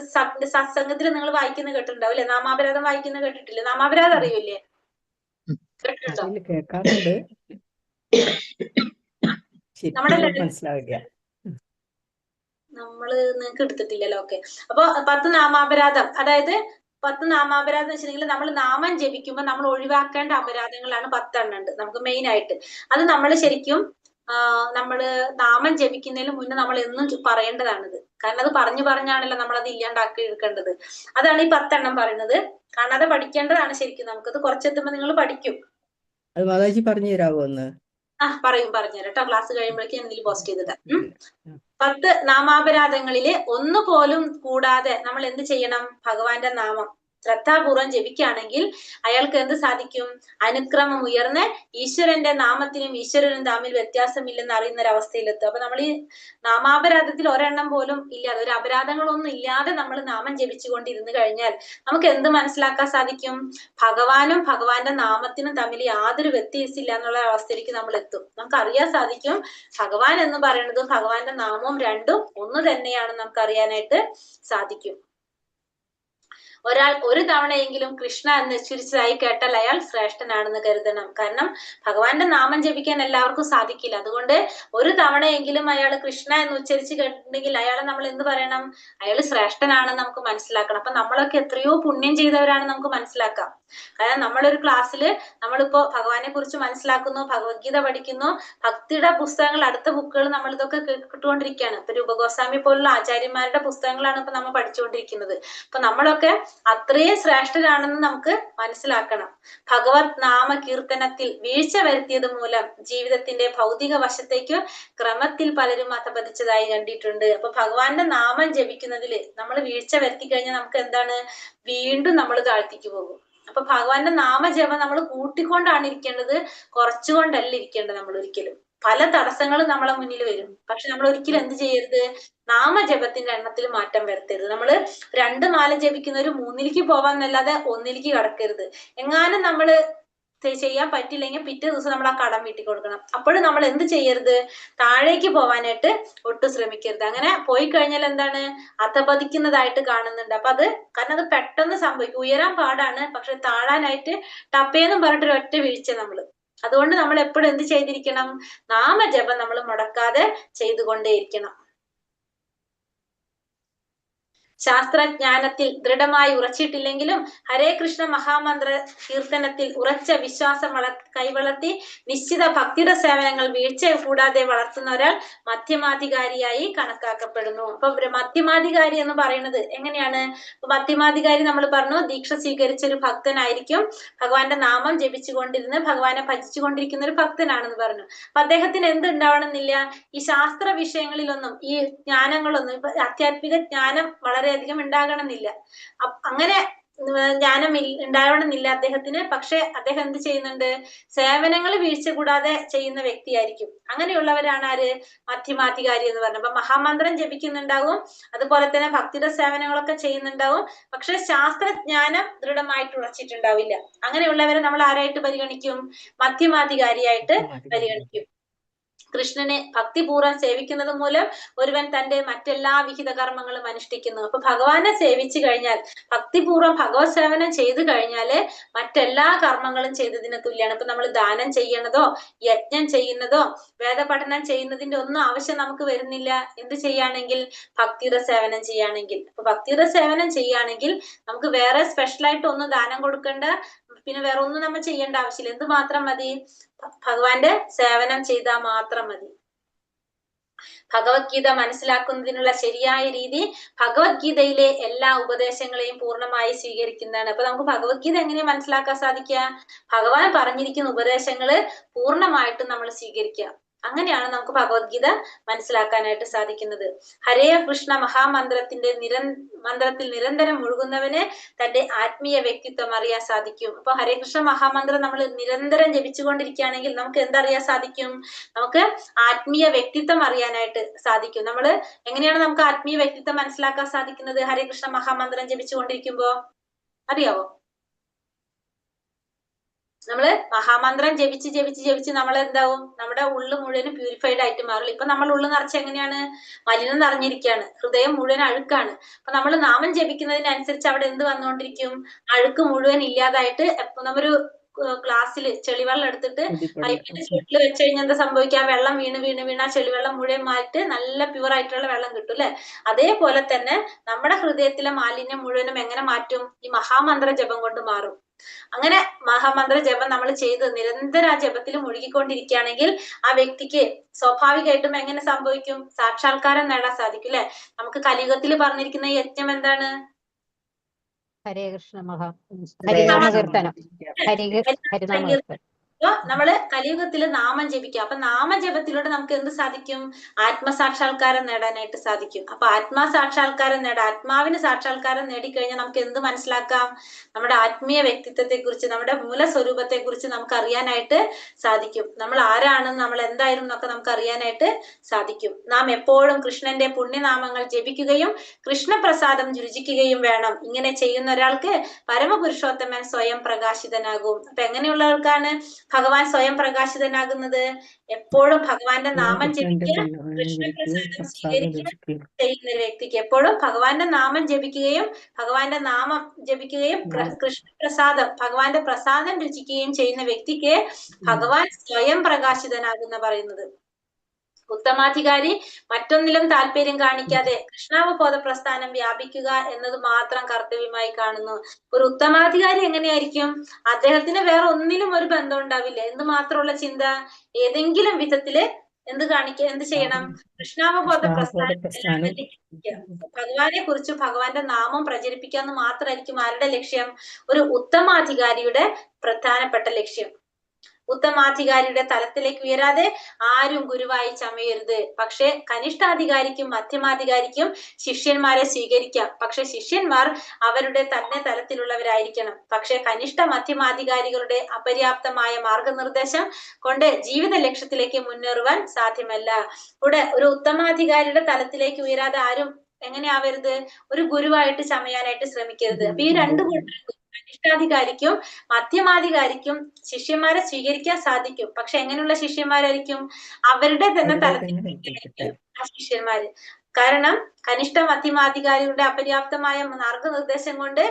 സത്സംഗത്തിൽ നിങ്ങൾ വായിക്കുന്ന കേട്ടിട്ടുണ്ടാവും അല്ലെ? നാമാപരാധം വായിക്കുന്ന കേട്ടിട്ടില്ലേ? നാമാപരാധം അറിയൂല്ലേ? കേട്ടിട്ടുണ്ടോ? കേൾക്കാറുണ്ട്, നമ്മുടെ ശരിക്കും മനസ്സിലാവില്ല. നിങ്ങൾക്ക് എടുത്തിട്ടില്ലല്ലോ. ഓക്കെ. അപ്പൊ 10 നാമാപരാധം, അതായത് 10 നാമാപരാധം എന്ന് വെച്ചിട്ടുണ്ടെങ്കിൽ നമ്മൾ നാമം ജപിക്കുമ്പോൾ നമ്മൾ ഒഴിവാക്കേണ്ട അപരാധങ്ങളാണ് 10 എണ്ണം ഉണ്ട് നമുക്ക് മെയിൻ ആയിട്ട്. അത് നമ്മൾ ശരിക്കും നമ്മള് നാമം ജപിക്കുന്നതിന് മുന്നേ നമ്മൾ എന്നും പറയേണ്ടതാണിത്. കാരണം അത് പറഞ്ഞാണല്ലോ നമ്മൾ അത് ഇല്ലാണ്ടാക്കി എടുക്കേണ്ടത്. അതാണ് ഈ 10 എണ്ണം പറയുന്നത്. കാണാതെ പഠിക്കേണ്ടതാണ് ശരിക്കും. നമുക്കത് കുറച്ചെത്തുമ്പോ നിങ്ങൾ പഠിക്കും. അത് മാതാജി പറഞ്ഞു തരാമോ ഒന്ന്? പറഞ്ഞുതരാം കേട്ടോ. ക്ലാസ് കഴിയുമ്പോഴേക്കും എന്തെങ്കിലും പോസ്റ്റ് ചെയ്തിടാം. 10 നാമാപരാധങ്ങളില് ഒന്നുപോലും കൂടാതെ നമ്മൾ എന്ത് ചെയ്യണം? ഭഗവാന്റെ നാമം ശ്രദ്ധാപൂർവം ജപിക്കുകയാണെങ്കിൽ അയാൾക്ക് എന്ത് സാധിക്കും? അനുക്രമം ഉയർന്ന് ഈശ്വരന്റെ നാമത്തിനും ഈശ്വരനും തമ്മിൽ വ്യത്യാസമില്ലെന്ന് അറിയുന്ന ഒരു അവസ്ഥയിലെത്തും. അപ്പൊ നമ്മൾ ഈ നാമാപരാധത്തിൽ ഒരെണ്ണം പോലും ഇല്ലാതെ, ഒരു അപരാധങ്ങളൊന്നും ഇല്ലാതെ നമ്മൾ നാമം ജപിച്ചുകൊണ്ടിരുന്നു കഴിഞ്ഞാൽ നമുക്ക് എന്ത് മനസ്സിലാക്കാൻ സാധിക്കും? ഭഗവാനും ഭഗവാന്റെ നാമത്തിനും തമ്മിൽ യാതൊരു വ്യത്യാസമില്ല എന്നുള്ള അവസ്ഥയിലേക്ക് നമ്മൾ എത്തും. നമുക്ക് അറിയാൻ സാധിക്കും ഭഗവാൻ എന്ന് പറയുന്നതും ഭഗവാന്റെ നാമവും രണ്ടും ഒന്ന് തന്നെയാണെന്ന് നമുക്ക് അറിയാനായിട്ട് സാധിക്കും. ഒരാൾ ഒരു തവണയെങ്കിലും കൃഷ്ണ എന്ന് ഉച്ചരിച്ചതായി കേട്ടാൽ അയാൾ ശ്രേഷ്ഠനാണെന്ന് കരുതണം. കാരണം ഭഗവാന്റെ നാമം ജപിക്കാൻ എല്ലാവർക്കും സാധിക്കില്ല. അതുകൊണ്ട് ഒരു തവണയെങ്കിലും അയാൾ കൃഷ്ണ എന്ന് ഉച്ചരിച്ച് കേട്ടിട്ടുണ്ടെങ്കിൽ അയാളെ നമ്മൾ എന്ത് പറയണം? അയാൾ ശ്രേഷ്ഠനാണെന്ന് നമുക്ക് മനസ്സിലാക്കണം. അപ്പൊ നമ്മളൊക്കെ എത്രയോ പുണ്യം ചെയ്തവരാണ് നമുക്ക് മനസ്സിലാക്കാം. കാരണം നമ്മളൊരു ക്ലാസ്സിൽ നമ്മളിപ്പോ ഭഗവാനെ കുറിച്ച് മനസ്സിലാക്കുന്നു, ഭഗവത്ഗീത പഠിക്കുന്നു, ഭക്തിയുടെ പുസ്തകങ്ങൾ, അടുത്ത ബുക്കുകൾ നമ്മൾ ഇതൊക്കെ കേട്ടുകൊണ്ടിരിക്കുകയാണ്. ഇപ്പൊ രൂപഗോസ്വാമി പോലുള്ള ആചാര്യന്മാരുടെ പുസ്തകങ്ങളാണ് ഇപ്പൊ നമ്മൾ പഠിച്ചുകൊണ്ടിരിക്കുന്നത്. അപ്പൊ നമ്മളൊക്കെ അത്രയും ശ്രേഷ്ഠരാണെന്ന് നമുക്ക് മനസ്സിലാക്കണം. ഭഗവത് നാമ കീർത്തനത്തിൽ വീഴ്ച വരുത്തിയത് മൂലം ജീവിതത്തിന്റെ ഭൗതിക വശത്തേക്ക് ക്രമത്തിൽ പലരും അധപതിച്ചതായി കണ്ടിട്ടുണ്ട്. അപ്പൊ ഭഗവാന്റെ നാമം ജപിക്കുന്നതിൽ നമ്മൾ വീഴ്ച വരുത്തി കഴിഞ്ഞാൽ നമുക്ക് എന്താണ്? വീണ്ടും നമ്മൾ താഴ്ത്തിക്ക് പോകും. അപ്പൊ ഭഗവാന്റെ നാമജപം നമ്മൾ കൂട്ടിക്കൊണ്ടാണ് ഇരിക്കേണ്ടത്, കുറച്ചുകൊണ്ടല്ല ഇരിക്കേണ്ടത്. നമ്മൾ ഒരിക്കലും പല തടസ്സങ്ങളും നമ്മളെ മുന്നിൽ വരും. പക്ഷെ നമ്മൾ ഒരിക്കലും എന്ത് ചെയ്യരുത്? നാമജപത്തിന്റെ എണ്ണത്തിൽ മാറ്റം വരുത്തരുത്. നമ്മള് 2 മാല ജപിക്കുന്നവര് 3ലേക്ക് പോവാന്നല്ലാതെ 1ലേക്ക് കടക്കരുത്. എങ്ങാനും നമ്മള് ചെയ്യാൻ പറ്റില്ലെങ്കിൽ പിറ്റേ ദിവസം നമ്മൾ ആ കടം വീട്ടി കൊടുക്കണം. അപ്പോഴും നമ്മൾ എന്ത് ചെയ്യരുത്? താഴേക്ക് പോവാനായിട്ട് ഒട്ടും ശ്രമിക്കരുത്. അങ്ങനെ പോയി കഴിഞ്ഞാൽ എന്താണ്? അധപതിക്കുന്നതായിട്ട് കാണുന്നുണ്ട്. അപ്പൊ അത് കാരണം അത് പെട്ടെന്ന് സംഭവിക്കും. ഉയരാൻ പാടാണ്, പക്ഷെ താഴാനായിട്ട് ടപ്പേന്നും പറഞ്ഞിട്ട് ഒറ്റ വീഴ്ച നമ്മള്. അതുകൊണ്ട് നമ്മൾ എപ്പോഴും എന്ത് ചെയ്തിരിക്കണം? നാമജപം നമ്മൾ മുടക്കാതെ ചെയ്തുകൊണ്ടേയിരിക്കണം. ശാസ്ത്രജ്ഞാനത്തിൽ ദൃഢമായി ഉറച്ചിട്ടില്ലെങ്കിലും ഹരേ കൃഷ്ണ മഹാമന്ത്ര കീർത്തനത്തിൽ ഉറച്ച വിശ്വാസം കൈവളർത്തി നിശ്ചിത ഭക്തിയുടെ സേവനങ്ങൾ വീഴ്ച കൂടാതെ വളർത്തുന്ന ഒരാൾ മധ്യമാധികാരിയായി കണക്കാക്കപ്പെടുന്നു. അപ്പൊ മധ്യമാധികാരി എന്ന് പറയുന്നത് എങ്ങനെയാണ്? മധ്യമാധികാരി നമ്മൾ പറഞ്ഞു, ദീക്ഷ സ്വീകരിച്ച ഒരു ഭക്തനായിരിക്കും, ഭഗവാന്റെ നാമം ജപിച്ചുകൊണ്ടിരുന്ന് ഭഗവാനെ ഭജിച്ചുകൊണ്ടിരിക്കുന്ന ഒരു ഭക്തനാണെന്ന് പറഞ്ഞു. അപ്പൊ അദ്ദേഹത്തിന് എന്ത് ഉണ്ടാവണമെന്നില്ല? ഈ ശാസ്ത്ര വിഷയങ്ങളിലൊന്നും ഈ ജ്ഞാനങ്ങളൊന്നും, ഇപ്പൊ ആധ്യാത്മിക ജ്ഞാനം വളരെയധികം ഉണ്ടാകണമെന്നില്ല. അങ്ങനെ ജ്ഞാനം ഉണ്ടാവണമെന്നില്ല അദ്ദേഹത്തിന്. പക്ഷെ അദ്ദേഹം എന്ത് ചെയ്യുന്നുണ്ട്? സേവനങ്ങൾ വീഴ്ച കൂടാതെ ചെയ്യുന്ന വ്യക്തിയായിരിക്കും. അങ്ങനെയുള്ളവരാണ് ആര്? മധ്യമാധികാരി എന്ന് പറഞ്ഞത്. അപ്പൊ മഹാമന്ത്രം ജപിക്കുന്നുണ്ടാവും, അതുപോലെ തന്നെ ഭക്തിയുടെ സേവനങ്ങളൊക്കെ ചെയ്യുന്നുണ്ടാവും, പക്ഷെ ശാസ്ത്രജ്ഞാനം ദൃഢമായിട്ട് ഉറച്ചിട്ടുണ്ടാവില്ല. അങ്ങനെയുള്ളവരെ നമ്മൾ ആരായിട്ട് പരിഗണിക്കും? മധ്യമാധികാരിയായിട്ട് പരിഗണിക്കും. കൃഷ്ണനെ ഭക്തിപൂർവ്വം സേവിക്കുന്നത് മൂലം ഒരുവൻ തന്റെ മറ്റെല്ലാ വിഹിത കർമ്മങ്ങളും അനുഷ്ഠിക്കുന്നു. അപ്പൊ ഭഗവാനെ സേവിച്ചു കഴിഞ്ഞാൽ, ഭക്തിപൂർവ്വം ഭഗവത് സേവനം ചെയ്തു കഴിഞ്ഞാല് മറ്റെല്ലാ കർമ്മങ്ങളും ചെയ്തതിന് തുല്യാണ്. ഇപ്പൊ നമ്മൾ ദാനം ചെയ്യണതോ യജ്ഞം ചെയ്യുന്നതോ വേദപഠനം ചെയ്യുന്നതിന്റെ ഒന്നും ആവശ്യം നമുക്ക് വരുന്നില്ല. എന്ത് ചെയ്യുകയാണെങ്കിൽ? ഭക്തിയുടെ സേവനം ചെയ്യുകയാണെങ്കിൽ. അപ്പൊ ഭക്തിയുടെ സേവനം ചെയ്യുകയാണെങ്കിൽ നമുക്ക് വേറെ സ്പെഷ്യലായിട്ട് ഒന്നും ദാനം കൊടുക്കേണ്ട, പിന്നെ വേറെ ഒന്നും നമ്മൾ ചെയ്യേണ്ട ആവശ്യമില്ല. എന്ത് മാത്രം മതി? ഭഗവാന്റെ സേവനം ചെയ്താൽ മാത്രം മതി. ഭഗവത്ഗീത മനസ്സിലാക്കുന്നതിനുള്ള ശരിയായ രീതി ഭഗവത്ഗീതയിലെ എല്ലാ ഉപദേശങ്ങളെയും പൂർണ്ണമായി സ്വീകരിക്കുന്നതാണ്. അപ്പൊ നമുക്ക് ഭഗവത്ഗീത എങ്ങനെ മനസ്സിലാക്കാൻ സാധിക്കുക? ഭഗവാൻ പറഞ്ഞിരിക്കുന്ന ഉപദേശങ്ങള് പൂർണ്ണമായിട്ടും നമ്മൾ സ്വീകരിക്കുക. അങ്ങനെയാണ് നമുക്ക് ഭഗവത്ഗീത മനസ്സിലാക്കാനായിട്ട് സാധിക്കുന്നത്. ഹരേ കൃഷ്ണ മഹാമന്ത്രത്തിന്റെ മന്ത്രത്തിൽ നിരന്തരം മുഴുകുന്നവന് തന്റെ ആത്മീയ വ്യക്തിത്വം അറിയാൻ സാധിക്കും. അപ്പൊ ഹരേ കൃഷ്ണ മഹാമന്ത്രം നമ്മൾ നിരന്തരം ജപിച്ചുകൊണ്ടിരിക്കുകയാണെങ്കിൽ നമുക്ക് എന്തറിയാൻ സാധിക്കും? നമുക്ക് ആത്മീയ വ്യക്തിത്വം അറിയാനായിട്ട് സാധിക്കും. നമ്മള് എങ്ങനെയാണ് നമുക്ക് ആത്മീയ വ്യക്തിത്വം മനസ്സിലാക്കാൻ സാധിക്കുന്നത്? ഹരേ കൃഷ്ണ മഹാമന്ത്രം ജപിച്ചുകൊണ്ടിരിക്കുമ്പോ അറിയാവോ? നമ്മള് മഹാമന്ത്രം ജപിച്ച് നമ്മൾ എന്താവും, നമ്മുടെ ഉള്ളു മുഴുവനും പ്യൂരിഫൈഡ് ആയിട്ട് മാറും. ഇപ്പൊ നമ്മൾ ഉള്ളു നിറച്ച് എങ്ങനെയാണ്, മലിനം നിറഞ്ഞിരിക്കുകയാണ്, ഹൃദയം മുഴുവൻ അഴുക്കാണ്. അപ്പൊ നമ്മൾ നാമം ജപിക്കുന്നതിനനുസരിച്ച് അവിടെ എന്ത് വന്നുകൊണ്ടിരിക്കും, അഴുക്ക് മുഴുവൻ ഇല്ലാതായിട്ട്. നമ്മൊരു ഗ്ലാസ്സിൽ ചെളിവെള്ളം എടുത്തിട്ട് പൈപ്പിന്റെ ചുവട്ടിൽ വെച്ച് കഴിഞ്ഞാൽ എന്താ സംഭവിക്കുക, വെള്ളം വീണ് ആ ചെളിവെള്ളം മുഴുവൻ മാറ്റി നല്ല പ്യൂർ ആയിട്ടുള്ള വെള്ളം കിട്ടും അല്ലെ. അതേപോലെ തന്നെ നമ്മുടെ ഹൃദയത്തിലെ മാലിന്യം മുഴുവനും എങ്ങനെ മാറ്റും, ഈ മഹാമന്ത്ര ജപം കൊണ്ട് മാറും. അങ്ങനെ മഹാമന്ത്ര ജപം നമ്മൾ ചെയ്ത് നിരന്തരം ആ ജപത്തിൽ മുഴുകിക്കൊണ്ടിരിക്കുകയാണെങ്കിൽ ആ വ്യക്തിക്ക് സ്വാഭാവികമായിട്ടും എങ്ങനെ സംഭവിക്കും, സാക്ഷാത്കാരം നേടാൻ സാധിക്കും അല്ലെ. നമുക്ക് കലിയുഗത്തിൽ പറഞ്ഞിരിക്കുന്ന യജ്ഞം എന്താണ്, ഹരേ കൃഷ്ണ ഹരിനാമകീർത്തനം. ഹരിനാമകീർത്തനം. അപ്പൊ നമ്മള് കലിയുഗത്തില് നാമം ജപിക്കുക. അപ്പൊ നാമജപത്തിലൂടെ നമുക്ക് എന്ത് സാധിക്കും, ആത്മസാക്ഷാത്കാരം നേടാനായിട്ട് സാധിക്കും. അപ്പൊ ആത്മാസാക്ഷാത്കാരം ആത്മാവിന് സാക്ഷാത്കാരം നേടിക്കഴിഞ്ഞാൽ നമുക്ക് എന്ത് മനസ്സിലാക്കാം, നമ്മുടെ ആത്മീയ വ്യക്തിത്വത്തെ കുറിച്ച്, നമ്മുടെ മൂലസ്വരൂപത്തെ കുറിച്ച് നമുക്ക് അറിയാനായിട്ട് സാധിക്കും. നമ്മൾ ആരാണെന്ന്, നമ്മൾ എന്തായിരുന്നു എന്നൊക്കെ നമുക്ക് അറിയാനായിട്ട് സാധിക്കും. നാം എപ്പോഴും കൃഷ്ണന്റെ പുണ്യനാമങ്ങൾ ജപിക്കുകയും കൃഷ്ണപ്രസാദം രുചിക്കുകയും വേണം. ഇങ്ങനെ ചെയ്യുന്ന ഒരാൾക്ക് പരമപുരുഷോത്തമൻ സ്വയം പ്രകാശിതനാകും. അപ്പൊ എങ്ങനെയുള്ളവർക്കാണ് ഭഗവാൻ സ്വയം പ്രകാശിതനാകുന്നത്, എപ്പോഴും ഭഗവാന്റെ നാമം ജപിക്കുക, കൃഷ്ണപ്രസാദം സ്വീകരിക്കുക ചെയ്യുന്ന ഒരു വ്യക്തിക്ക്, എപ്പോഴും ഭഗവാന്റെ നാമം ജപിക്കുകയും കൃഷ്ണപ്രസാദം ഭഗവാന്റെ പ്രസാദം രുചിക്കുകയും ചെയ്യുന്ന വ്യക്തിക്ക് ഭഗവാൻ സ്വയം പ്രകാശിതനാകുന്ന പറയുന്നത്. ഉത്തമാധികാരി മറ്റൊന്നിലും താല്പര്യം കാണിക്കാതെ കൃഷ്ണാവബോധ പ്രസ്ഥാനം വ്യാപിക്കുക എന്നത് മാത്രം കർത്തവ്യമായി കാണുന്നു. ഒരു ഉത്തമാധികാരി എങ്ങനെയായിരിക്കും, അദ്ദേഹത്തിന് വേറെ ഒന്നിലും ഒരു ബന്ധം ഉണ്ടാവില്ല. എന്ത് മാത്രമുള്ള ചിന്ത, ഏതെങ്കിലും വിധത്തില് എന്ത് ചെയ്യണം, കൃഷ്ണാവബോധ പ്രസ്ഥാനം ഭഗവാനെ കുറിച്ച് ഭഗവാന്റെ നാമം പ്രചരിപ്പിക്കാന്ന് മാത്രമായിരിക്കും ആരുടെ ലക്ഷ്യം, ഒരു ഉത്തമാധികാരിയുടെ പ്രധാനപ്പെട്ട ലക്ഷ്യം. ഉത്തമാധികാരിയുടെ തലത്തിലേക്ക് ഉയരാതെ ആരും ഗുരുവായി ചമയരുത്. പക്ഷെ കനിഷ്ഠാധികാരിക്കും മധ്യമാധികാരിക്കും ശിഷ്യന്മാരെ സ്വീകരിക്കാം. പക്ഷെ ശിഷ്യന്മാർ അവരുടെ തന്നെ തലത്തിലുള്ളവരായിരിക്കണം. പക്ഷെ കനിഷ്ഠ മധ്യമാധികാരികളുടെ അപര്യാപ്തമായ മാർഗനിർദ്ദേശം കൊണ്ട് ജീവിത ലക്ഷ്യത്തിലേക്ക് മുന്നേറുവാൻ സാധ്യമല്ല. ഇവിടെ ഒരു ഉത്തമാധികാരിയുടെ തലത്തിലേക്ക് ഉയരാതെ ആരും എങ്ങനെയാവരുത്, ഒരു ഗുരുവായിട്ട് ചമയാനായിട്ട് ശ്രമിക്കരുത്. അപ്പൊ ഈ രണ്ടു കൂട്ടർക്കും, കനിഷ്ഠാധികാരിക്കും മധ്യമാധികാരിക്കും ശിഷ്യന്മാരെ സ്വീകരിക്കാൻ സാധിക്കും. പക്ഷെ എങ്ങനെയുള്ള ശിഷ്യന്മാരായിരിക്കും, അവരുടെ തന്നെ തലത്തിൽ ആ ശിഷ്യന്മാര്. കാരണം കനിഷ്ഠ മധ്യമാധികാരികളുടെ അപര്യാപ്തമായ മാർഗനിർദ്ദേശം കൊണ്ട്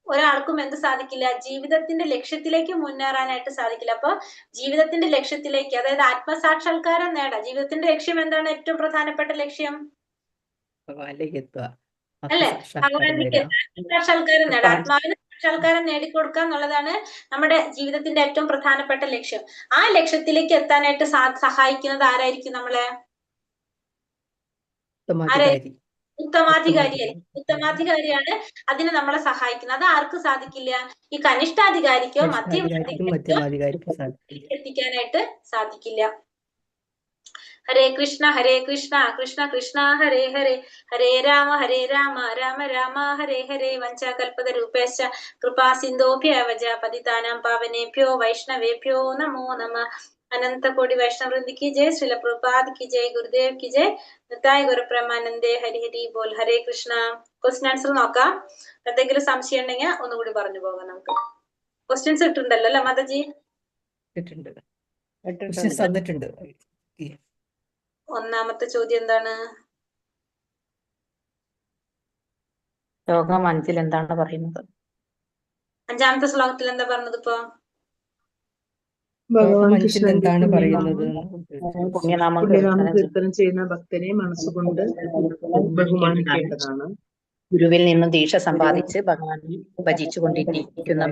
ഒരാൾക്കും എന്ത് സാധിക്കില്ല, ജീവിതത്തിന്റെ ലക്ഷ്യത്തിലേക്ക് മുന്നേറാനായിട്ട് സാധിക്കില്ല. അപ്പൊ ജീവിതത്തിന്റെ ലക്ഷ്യത്തിലേക്ക്, അതായത് ആത്മസാക്ഷാത്കാരം നേടാം. ജീവിതത്തിന്റെ ലക്ഷ്യം എന്താണ്, ഏറ്റവും പ്രധാനപ്പെട്ട ലക്ഷ്യം അല്ലെ, ഭഗവാനിലേക്ക് സാക്ഷാത്കാരം നേടാം, ആത്മാവിന് സാക്ഷാത്കാരം നേടിക്കൊടുക്കുക എന്നുള്ളതാണ് നമ്മുടെ ജീവിതത്തിന്റെ ഏറ്റവും പ്രധാനപ്പെട്ട ലക്ഷ്യം. ആ ലക്ഷ്യത്തിലേക്ക് എത്താനായിട്ട് സഹായിക്കുന്നത് ആരായിരിക്കും, നമ്മളെ ഉത്തമാധികാരിയായിരിക്കും. ഉത്തമാധികാരിയാണ് അതിന് നമ്മളെ സഹായിക്കുന്നത്. അത് ആർക്കും സാധിക്കില്ല, ഈ കനിഷ്ഠാധികാരിക്കോ മധ്യമാധികാരിക്കോ എത്തിക്കാനായിട്ട് സാധിക്കില്ല. ഹരേ കൃഷ്ണ കൃഷ്ണ കൃഷ്ണ ഹരേ ഹരേ, ഹരേ രാമ രാമ രാമ ഹരേ ഹരേ. വഞ്ചാകൽപത രൂപേശ കൃപാ സിന്ധോഭ്യവജ പതിതാനാം പാവനേഭ്യോ വൈഷ്ണവേഭ്യോ നമോ നമഃ. അനന്ത കോടി വൈഷ്ണവൃന്ദി की जय, श्रील प्रभुपाद की जय, गुरुदेव की जय, നിതായ ഗുരു പ്രമാനന്ദേ, ഹരി ഹരി ബോൽ. ഹരേ കൃഷ്ണ. ക്വസ്റ്റ്യൻ ആൻസർ നോക്കാം. എന്തെങ്കിലും സംശയം ഉണ്ടെങ്കിൽ ഒന്നുകൂടി പറഞ്ഞു പോകാം. നമുക്ക് ക്വസ്റ്റ്യൻസ് ഇട്ടുണ്ടല്ലോ അല്ലെ മാതാജി? ഒന്നാമത്തെ ചോദ്യം എന്താണ്? ശ്ലോകം 5 എന്താണ് പറയുന്നത്? അഞ്ചാമത്തെ ശ്ലോകത്തിൽ എന്താ പറഞ്ഞത്? ഇപ്പൊ ഭഗവാൻ കൃഷ്ണൻ എന്താണ് പറയുന്നത്? പുണ്യനാമം കീർത്തനം ചെയ്യുന്ന ഭക്തനെ മനസ്സുകൊണ്ട് ബഹുമാനിക്കേണ്ടതാണ്. ഗുരുവിൽ നിന്നും ദീക്ഷ സമ്പാദിച്ച് ഭഗവാനെ ഭജിച്ചു കൊണ്ടിരിക്കുന്ന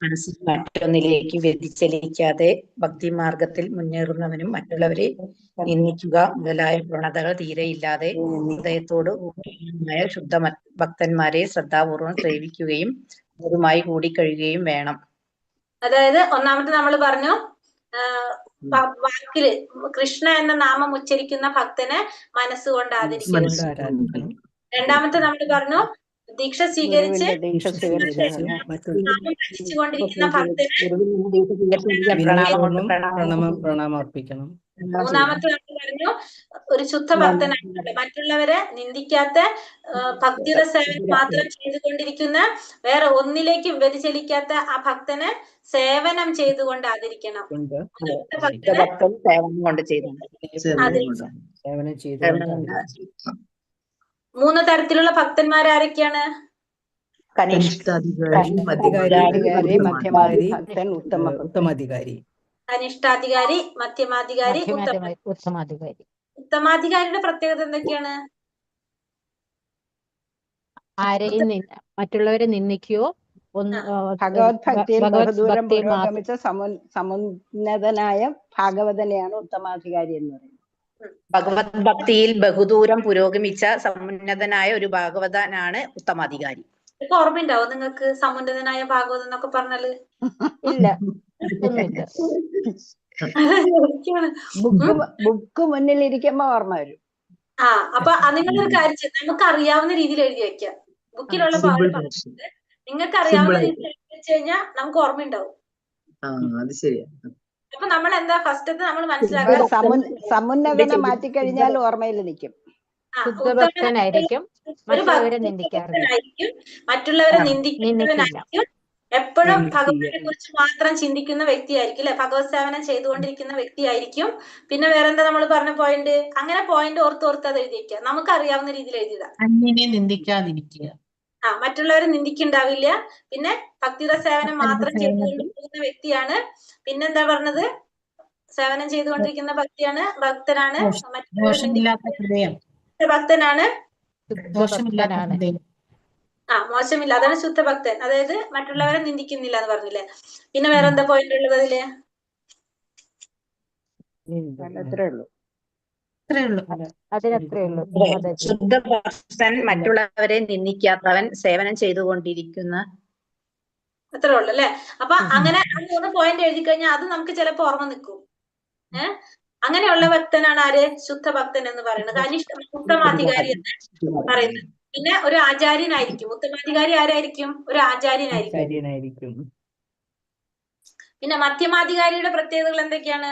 മനസ്സിൽ മറ്റൊന്നിലേക്ക് വ്യതിചലിക്കാതെ ഭക്തിമാർഗത്തിൽ മുന്നേറുന്നവനും മറ്റുള്ളവരെ നിന്ദിക്കുക മുതലായ പ്രവണതകൾ തീരെയില്ലാതെ ഹൃദയത്തോട് ശുദ്ധ ഭക്തന്മാരെ ശ്രദ്ധാപൂർവം സേവിക്കുകയും അവരുമായി കൂടിക്കഴിയുകയും വേണം. അതായത് ഒന്നാമത്തെ നമ്മൾ പറഞ്ഞു, വാക്കില് കൃഷ്ണ എന്ന നാമം ഉച്ചരിക്കുന്ന ഭക്തനെ മനസ്സുകൊണ്ട് ആദരിക്കണം. രണ്ടാമത്തെ നമ്മൾ പറഞ്ഞു, ദീക്ഷ സ്വീകരിച്ച് ഭജിച്ചുകൊണ്ടിരിക്കുന്ന ഭക്തന് പ്രണാമം അർപ്പിക്കണം. മൂന്നാമത്തെ നമ്മൾ പറഞ്ഞു, ഒരു ശുദ്ധ ഭക്തനായിട്ടുള്ള മറ്റുള്ളവരെ നിന്ദിക്കാത്ത ഭക്തിയുടെ സേവനം മാത്രം ചെയ്തുകൊണ്ടിരിക്കുന്ന വേറെ ഒന്നിലേക്കും വ്യതിചലിക്കാത്ത ആ ഭക്തനെ സേവനം ചെയ്തുകൊണ്ട് ആദരിക്കണം. ഭക്തനെ ഭക്തൻ സേവനം കൊണ്ട് ചെയ്യുന്നുണ്ട്. സേവനം ചെയ്തുകൊണ്ട് 3 തരത്തിലുള്ള ഭക്തന്മാരാരൊക്കെയാണ്? കനിഷ്ഠാധികാരി, മധ്യമാധികാരി, ഭക്തൻ, ഉത്തമാധികാരി. കനിഷ്ഠാധികാരി, മധ്യമാധികാരി, ഉത്തമാധികാരി. ഉത്തമാധികാരിയുടെ പ്രത്യേകത എന്തൊക്കെയാണ്? ആരെയും മറ്റുള്ളവരെ നിന്ദിക്കുകയോ ഭഗവത് ഭക്തിയിൽ ബഹുദൂരം ഭക്തിയിൽ പുരോഗമിച്ച സമുന്നതനായ ഭാഗവതനെയാണ് ഉത്തമാധികാരി എന്ന് പറയുന്നത്. ഭഗവത് ഭക്തിയിൽ ബഹുദൂരം പുരോഗമിച്ച സമുന്നതനായ ഒരു ഭാഗവതനാണ് ഉത്തമാധികാരി. ഇപ്പൊ ഓർമ്മയുണ്ടാവോ നിങ്ങൾക്ക് സമുന്നതനായ ഭാഗവതം എന്നൊക്കെ പറഞ്ഞാല്? ഇല്ല. ബുക്ക് മുന്നിൽ ഇരിക്കുമ്പോ ഓർമ്മ വരും. അപ്പൊ നിങ്ങളൊരു കാര്യം ചെയ്ത് നമുക്ക് അറിയാവുന്ന രീതിയിൽ എഴുതി വെക്കാം. ബുക്കിലുള്ള നിങ്ങൾക്ക് അറിയാവുന്ന രീതിയിൽ എഴുതി വെച്ച് കഴിഞ്ഞാൽ നമുക്ക് ഓർമ്മയുണ്ടാവും. അപ്പൊ നമ്മൾ എന്താ ഫസ്റ്റ് നമ്മൾ മനസ്സിലാക്കുക, സമുന്നതനെ മാറ്റിക്കഴിഞ്ഞാൽ ഓർമ്മയിൽ നിൽക്കും. ശുദ്ധഭക്തനായിരിക്കും, മറ്റുള്ളവരെ നിന്ദിക്കാറില്ല, മറ്റുള്ളവരെ നിന്ദിക്കുന്നവനായിരിക്കും, എപ്പോഴും ഭഗവാനെ കുറിച്ച് മാത്രം ചിന്തിക്കുന്ന വ്യക്തിയായിരിക്കും അല്ലെ, ഭഗവത് സേവനം ചെയ്തുകൊണ്ടിരിക്കുന്ന വ്യക്തിയായിരിക്കും. പിന്നെ വേറെന്താ നമ്മൾ പറഞ്ഞ പോയിന്റ്? അങ്ങനെ പോയിന്റ് ഓർത്ത് അത് എഴുതിയിരിക്കുക, നമുക്ക് അറിയാവുന്ന രീതിയിൽ എഴുതിയതാ. നിന്ദിക്കാതിരിക്കുക, മറ്റുള്ളവരെ നിന്ദിക്കുണ്ടാവില്ല. പിന്നെ ഭക്തിയുടെ സേവനം മാത്രം ചെയ്തുകൊണ്ടിരിക്കുന്ന വ്യക്തിയാണ്. പിന്നെന്താ പറഞ്ഞത്? സേവനം ചെയ്തുകൊണ്ടിരിക്കുന്ന ഭക്തിയാണ്, ഭക്തനാണ്, ഭക്തനാണ്, മോശമില്ല, അതാണ് ശുദ്ധ ഭക്തൻ. അതായത് മറ്റുള്ളവരെ നിന്ദിക്കുന്നില്ല എന്ന് പറഞ്ഞില്ലേ. പിന്നെ വേറെന്താ പോയിന്റ് ഉള്ളത് അതില്? ശുദ്ധ ഭക്തൻ, മറ്റുള്ളവരെ നിന്ദിക്കാത്തവൻ, സേവനം ചെയ്തുകൊണ്ടിരിക്കുന്ന, അത്രേ ഉള്ളു അല്ലെ. അപ്പൊ അങ്ങനെ 3 പോയിന്റ് എഴുതി കഴിഞ്ഞാൽ അത് നമുക്ക് ചിലപ്പോ ഓർമ്മ നിൽക്കും. അങ്ങനെയുള്ള ഭക്തനാണ് ആര്? ശുദ്ധ ഭക്തൻ എന്ന് പറയുന്നത്. ഉത്തമാധികാരി എന്ന് പറയുന്നത്. പിന്നെ ഒരു ആചാര്യനായിരിക്കും. ഉത്തമാധികാരി ആരായിരിക്കും? ഒരു ആചാര്യനായിരിക്കും. പിന്നെ മധ്യമാധികാരിയുടെ പ്രത്യേകതകൾ എന്തൊക്കെയാണ്?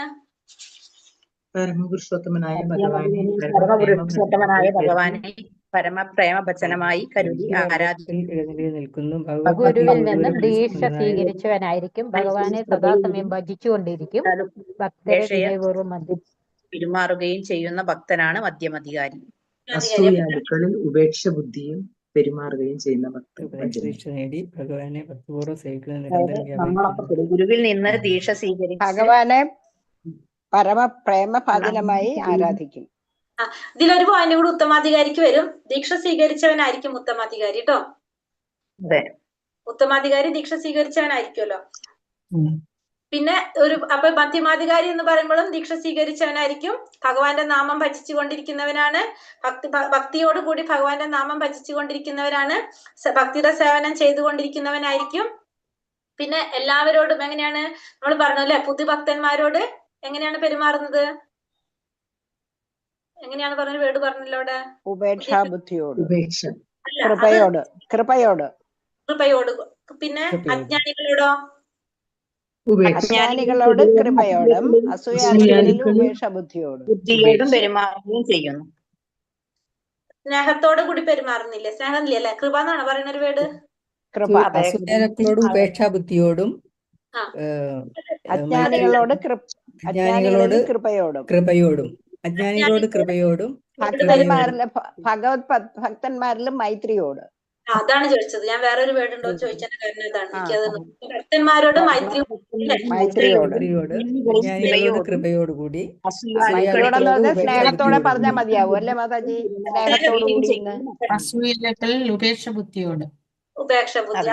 പരമപുരുഷോത്തമനായ ഭഗവാനെ പരമപ്രേമഭജനമായി കരുതി ആരാധിക്കുന്നു. ഗുരുവിൽ നിന്ന് ദീക്ഷ സ്വീകരിച്ചവനായിരിക്കും, ഭഗവാനെ സദാസമയം ഭജിച്ചുകൊണ്ടിരിക്കും, പെരുമാറുകയും ചെയ്യുന്ന ഭക്തനാണ് മധ്യമാധികാരി. അസൂയാലുക്കളിൽ ഉപേക്ഷ ബുദ്ധിയും പെരുമാറുകയും ചെയ്യുന്ന ഭക്തൻ. ഭഗവാനെ ഭക്തിപൂർവ്വം സേവിക്കുന്ന ഗുരുവിൽ നിന്ന് ദീക്ഷ സ്വീകരിച്ച് ഭഗവാനെ പരമപ്രേമഭാജനമായി ആരാധിക്കും. ഇതിലൊരു പോയിന്റ് കൂടി ഉത്തമാധികാരിക്ക് വരും. ദീക്ഷ സ്വീകരിച്ചവനായിരിക്കും ഉത്തമാധികാരി കേട്ടോ. ഉത്തമാധികാരി ദീക്ഷ സ്വീകരിച്ചവനായിരിക്കുമല്ലോ. പിന്നെ അപ്പൊ മധ്യമാധികാരി എന്ന് പറയുമ്പോഴും ദീക്ഷ സ്വീകരിച്ചവനായിരിക്കും, ഭഗവാന്റെ നാമം ഭജിച്ചു കൊണ്ടിരിക്കുന്നവനാണ്, ഭക്തിയോടുകൂടി ഭഗവാന്റെ നാമം ഭജിച്ചു കൊണ്ടിരിക്കുന്നവരാണ്, ഭക്തിയുടെ സേവനം ചെയ്തുകൊണ്ടിരിക്കുന്നവനായിരിക്കും. പിന്നെ എല്ലാവരോടും എങ്ങനെയാണ് നമ്മൾ പറഞ്ഞല്ലേ, പുതുഭക്തന്മാരോട് എങ്ങനെയാണ് പെരുമാറുന്നത്? എങ്ങനെയാണ് പറഞ്ഞ വേർഡ് പറഞ്ഞല്ലോ അവിടെ? ഉപേക്ഷാബുദ്ധിയോട്, കൃപയോട്. പിന്നെ അജ്ഞാനികളോടോ? അജ്ഞാനികളോട് കൃപയോടും അസൂയാലുക്കളിൽ ഉപേക്ഷാബുദ്ധിയോടും പെരുമാറുകയും ചെയ്യുന്നു. സ്നേഹത്തോടു കൂടി പെരുമാറുന്നില്ലേ? സ്നേഹമില്ലേ അല്ലെ? കൃപ എന്നാണ് പറയുന്ന ഒരു വേർഡ്. അസൂയാലുക്കളോടും ഉപേക്ഷാബുദ്ധിയോടും അജ്ഞാനികളോട് കൃപയോടും ഭഗവത് ഭക്തന്മാരിലും മൈത്രിയോട്. അതാണ് ചോദിച്ചത്. ഞാൻ വേറൊരു വേർഡ് ഉണ്ടോ ചോദിച്ചതിന്റെ കാരണം ഇതാണ്. എനിക്കത് ഭക്തന്മാരോട് കൃപയോടുകൂടി. സ്നേഹത്തോടെ പറഞ്ഞാൽ മതിയാവും അല്ലേ മാതാജി? ഉപേക്ഷബുദ്ധിയോട്. ഉപേക്ഷബുദ്ധി.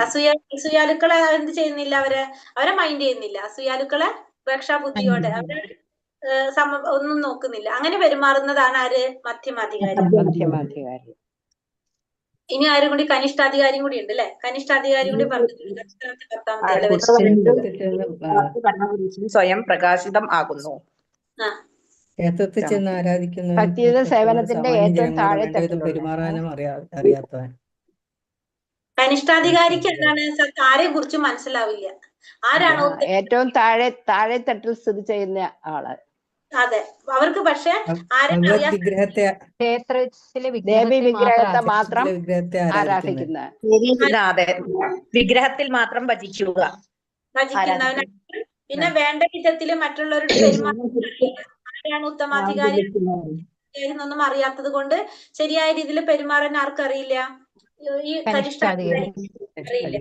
അസൂയാലുക്കളെ എന്ത് ചെയ്യുന്നില്ല? അവരെ മൈൻഡ് ചെയ്യുന്നില്ല. അസൂയാലുക്കളെ ഉപേക്ഷാബുദ്ധിയോടെ അവരെ ഒന്നും നോക്കുന്നില്ല. അങ്ങനെ പെരുമാറുന്നതാണ് ആര്? മധ്യമാധികാരി. ഇനി ആരും കൂടി കനിഷ്ഠാധികാരിയും കൂടി ഉണ്ട് അല്ലെ? കനിഷ്ഠാധികാരി കൂടി പറഞ്ഞിട്ടുണ്ട്. സ്വയം പ്രകാശിതം ആകുന്നു. ക്ഷേത്രത്തിൽ ചെന്ന് ആരാധിക്കുന്ന ഭക്തിയുടെ സേവനത്തിന്റെ ഏറ്റവും താഴെ പെരുമാറാനും അറിയാത്തവൻ. കനിഷ്ഠാധികാരിക്ക് എന്താണ്? ആരെ കുറിച്ച് മനസ്സിലാവില്ല. ആരാണോ ഏറ്റവും താഴെ തട്ടിൽ സ്ഥിതി ചെയ്യുന്ന ആള്? അതെ, അവർക്ക് പക്ഷെ ആരെയും ഭഗവത് അറിയാത്ത വിഗ്രഹത്തെ ക്ഷേത്രത്തിലെ ദേവി വിഗ്രഹത്തെ വിഗ്രഹത്തെ മാത്രം മാത്രം വിഗ്രഹത്തെ ആരാധിക്കുന്നത്. ആരാധിക്കുന്ന അതെ, വിഗ്രഹത്തിൽ മാത്രം ഭജിക്കുക, ഭജിക്കുന്നവനാണ്. പിന്നെ വേണ്ട വിധത്തില് മറ്റുള്ളവരോട് പെരുമാറുന്ന ആരാണ് ഉത്തമാധികാരി എന്നൊന്നും അറിയാത്തത് കൊണ്ട് ശരിയായ രീതിയിൽ പെരുമാറാൻ ആർക്കറിയില്ല, ഈ കനിഷ്ഠാധികാരി. അറിയില്ല.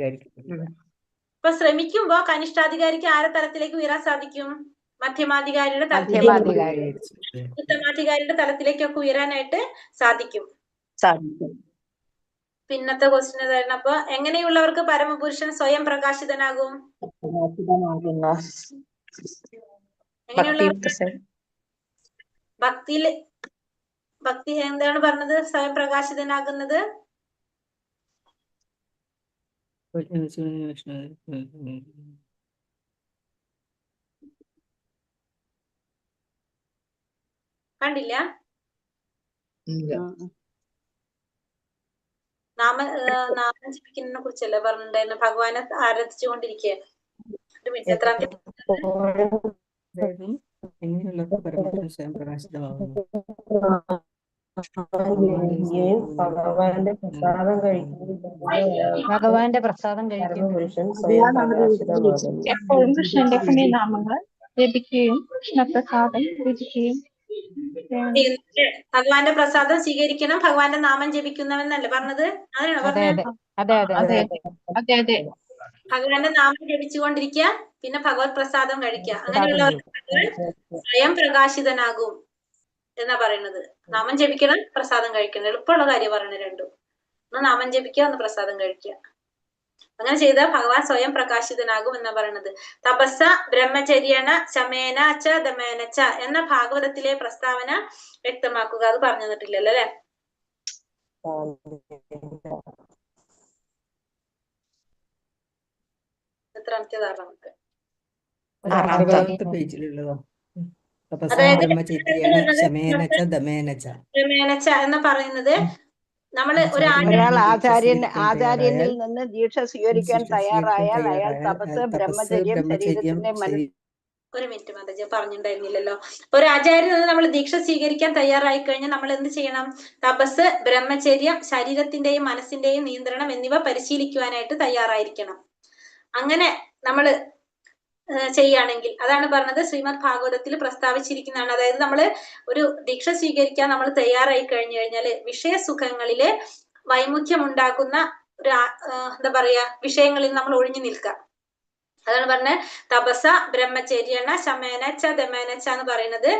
അപ്പൊ ശ്രമിക്കുമ്പോ കനിഷ്ഠാധികാരിക്ക് ആരെ തലത്തിലേക്ക് ഉയരാൻ സാധിക്കും? മധ്യമാധികാരിയുടെ തലത്തിലേക്ക്, ഉത്തമാധികാരിയുടെ തലത്തിലേക്കൊക്കെ ഉയരാനായിട്ട് സാധിക്കും. പിന്നത്തെ ക്വസ്റ്റ്യൻ ഏതായിരുന്നു? അപ്പൊ എങ്ങനെയുള്ളവർക്ക് പരമപുരുഷൻ സ്വയം പ്രകാശിതനാകും? എങ്ങനെയുള്ളവർക്ക് ഭക്തി എന്താണ് പറഞ്ഞത് സ്വയം പ്രകാശിതനാകുന്നത്? കണ്ടില്ല? നാമം ജപിക്കുന്നതിനെ കുറിച്ചല്ലേ പറഞ്ഞിട്ടുണ്ടായിരുന്നു? ഭഗവാനെ ആരാധിച്ചുകൊണ്ടിരിക്കുക. എങ്ങനെയുള്ള പരമപുരുഷൻ സ്വയം പ്രകാശിതമാകുന്നു? ഭഗവാന്റെ പ്രസാദം കഴിക്കുമ്പോൾ എപ്പോഴും കൃഷ്ണന്റെ പുണ്യനാമങ്ങൾ ജപിക്കുകയും കൃഷ്ണപ്രസാദം രുചിക്കുകയും ഭഗവാന്റെ പ്രസാദം സ്വീകരിക്കണം, ഭഗവാന്റെ നാമം ജപിക്കുന്നവെന്നല്ലേ പറഞ്ഞത്? അതിനാണോ പറഞ്ഞത്? അതെ. ഭഗവാന്റെ നാമം ജപിച്ചുകൊണ്ടിരിക്കുക, പിന്നെ ഭഗവത് പ്രസാദം കഴിക്കുക. അങ്ങനെയുള്ളവർക്ക് ഭഗവാൻ സ്വയം പ്രകാശിതനാകും എന്നാ പറയുന്നത്. നാമം ജപിക്കണം, പ്രസാദം കഴിക്കണം. എളുപ്പമുള്ള കാര്യം പറയുന്നത് രണ്ടും. ഒന്ന് നാമം ജപിക്കുക, ഒന്ന് പ്രസാദം കഴിക്കുക. അങ്ങനെ ചെയ്താൽ ഭഗവാൻ സ്വയം പ്രകാശിതനാകും എന്നാ പറയുന്നത്. തപസ്സ ബ്രഹ്മചര്യേണ ശമേന ച ദമേന ച എന്ന ഭാഗവതത്തിലെ പ്രസ്താവന വ്യക്തമാക്കുക. അത് പറഞ്ഞു തന്നിട്ടില്ലല്ലോ അല്ലെ? എത്രാമത്തേതാണ് നമുക്ക്? പേജിലുള്ളതോ? എന്ന് പറയുന്നത് നമ്മള് ഒരാൾ ആചാര്യനിൽ നിന്ന് ദീക്ഷ സ്വീകരിക്കാൻ തയ്യാറായാൽ അയാൾ തപസ് ബ്രഹ്മചര്യം ശരീരത്തിന്റെ ഒരു മിനിറ്റ് മാതാജി പറഞ്ഞിട്ടുണ്ടായിരുന്നില്ലല്ലോ. ഒരു ആചാര്യനിൽ നിന്ന് നമ്മൾ ദീക്ഷ സ്വീകരിക്കാൻ തയ്യാറായി കഴിഞ്ഞാൽ നമ്മൾ എന്ത് ചെയ്യണം? തപസ് ബ്രഹ്മചര്യം ശരീരത്തിന്റെയും മനസ്സിന്റെയും നിയന്ത്രണം എന്നിവ പരിശീലിക്കുവാനായിട്ട് തയ്യാറായിരിക്കണം. അങ്ങനെ നമ്മള് ചെയ്യുകയാണെങ്കിൽ, അതാണ് പറഞ്ഞത് ശ്രീമദ് ഭാഗവതത്തിൽ പ്രസ്താവിച്ചിരിക്കുന്നതാണ്. അതായത് നമ്മള് ഒരു ദീക്ഷ സ്വീകരിക്കാൻ നമ്മൾ തയ്യാറായി കഴിഞ്ഞു കഴിഞ്ഞാല് വിഷയസുഖങ്ങളില് വൈമുഖ്യം ഉണ്ടാക്കുന്ന ഒരു എന്താ പറയാ വിഷയങ്ങളിൽ നമ്മൾ ഒഴിഞ്ഞു നിൽക്കുക. അതാണ് പറഞ്ഞത് തപസ ബ്രഹ്മചര്യേണ ശമേന ച ദമേന ച എന്ന് പറയുന്നത്.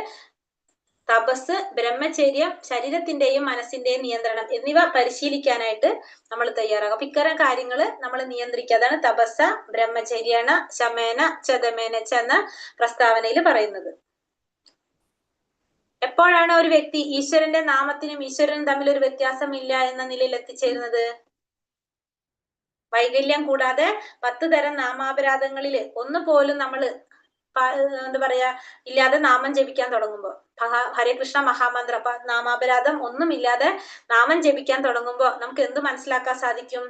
തപസ് ബ്രഹ്മചര്യം ശരീരത്തിന്റെയും മനസ്സിന്റെയും നിയന്ത്രണം എന്നിവ പരിശീലിക്കാനായിട്ട് നമ്മൾ തയ്യാറാകും. അപ്പൊ ഇത്തരം കാര്യങ്ങള് നമ്മൾ നിയന്ത്രിക്കുക. അതാണ് തപസ്സ ബ്രഹ്മചര്യേണ ശമേന ച ദമേന ച എന്ന പ്രസ്താവനയിൽ പറയുന്നത്. എപ്പോഴാണ് ഒരു വ്യക്തി ഈശ്വരന്റെ നാമത്തിനും ഈശ്വരനും തമ്മിൽ ഒരു വ്യത്യാസമില്ല എന്ന നിലയിൽ എത്തിച്ചേരുന്നത്? വൈകല്യം കൂടാതെ 10 തരം നാമാപരാധങ്ങളിൽ ഒന്ന് പോലും നമ്മള് എന്താ പറയാ ഇല്ലാതെ നാമം ജപിക്കാൻ തുടങ്ങുമ്പോ, ഹരേ കൃഷ്ണ മഹാമന്ത്ര നാമാപരാധം ഒന്നുമില്ലാതെ നാമം ജപിക്കാൻ തുടങ്ങുമ്പോ നമുക്ക് എന്ത് മനസ്സിലാക്കാൻ സാധിക്കും?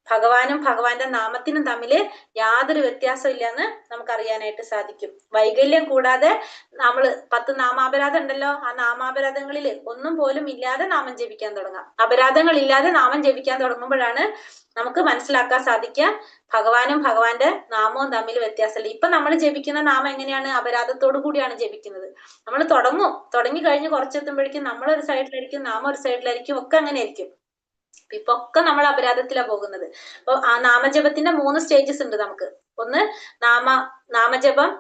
ഭഗവാനും ഭഗവാന്റെ നാമത്തിനും തമ്മില് യാതൊരു വ്യത്യാസം ഇല്ലാന്ന് നമുക്ക് അറിയാനായിട്ട് സാധിക്കും. വൈകല്യം കൂടാതെ നമ്മള് 10 നാമാപരാധം ഉണ്ടല്ലോ, ആ നാമാപരാധങ്ങളിൽ ഒന്നും പോലും ഇല്ലാതെ നാമം ജപിക്കാൻ തുടങ്ങാം. അപരാധങ്ങൾ ഇല്ലാതെ നാമം ജപിക്കാൻ തുടങ്ങുമ്പോഴാണ് നമുക്ക് മനസ്സിലാക്കാൻ സാധിക്കുക ഭഗവാനും ഭഗവാന്റെ നാമവും തമ്മിൽ വ്യത്യാസമില്ല. ഇപ്പൊ നമ്മൾ ജപിക്കുന്ന നാമം എങ്ങനെയാണ്? അപരാധത്തോടു കൂടിയാണ് ജപിക്കുന്നത്. നമ്മൾ തുടങ്ങി കഴിഞ്ഞ് കുറച്ചെത്തുമ്പോഴേക്കും നമ്മളൊരു സൈഡിലായിരിക്കും, നാമം ഒരു സൈഡിലായിരിക്കും, ഒക്കെ അങ്ങനെ ആയിരിക്കും. ഇപ്പൊ ഒക്കെ നമ്മൾ അപരാധത്തിലാണ് പോകുന്നത്. അപ്പൊ ആ നാമജപത്തിന്റെ 3 സ്റ്റേജസ് ഉണ്ട് നമുക്ക്. ഒന്ന് നാമജപം,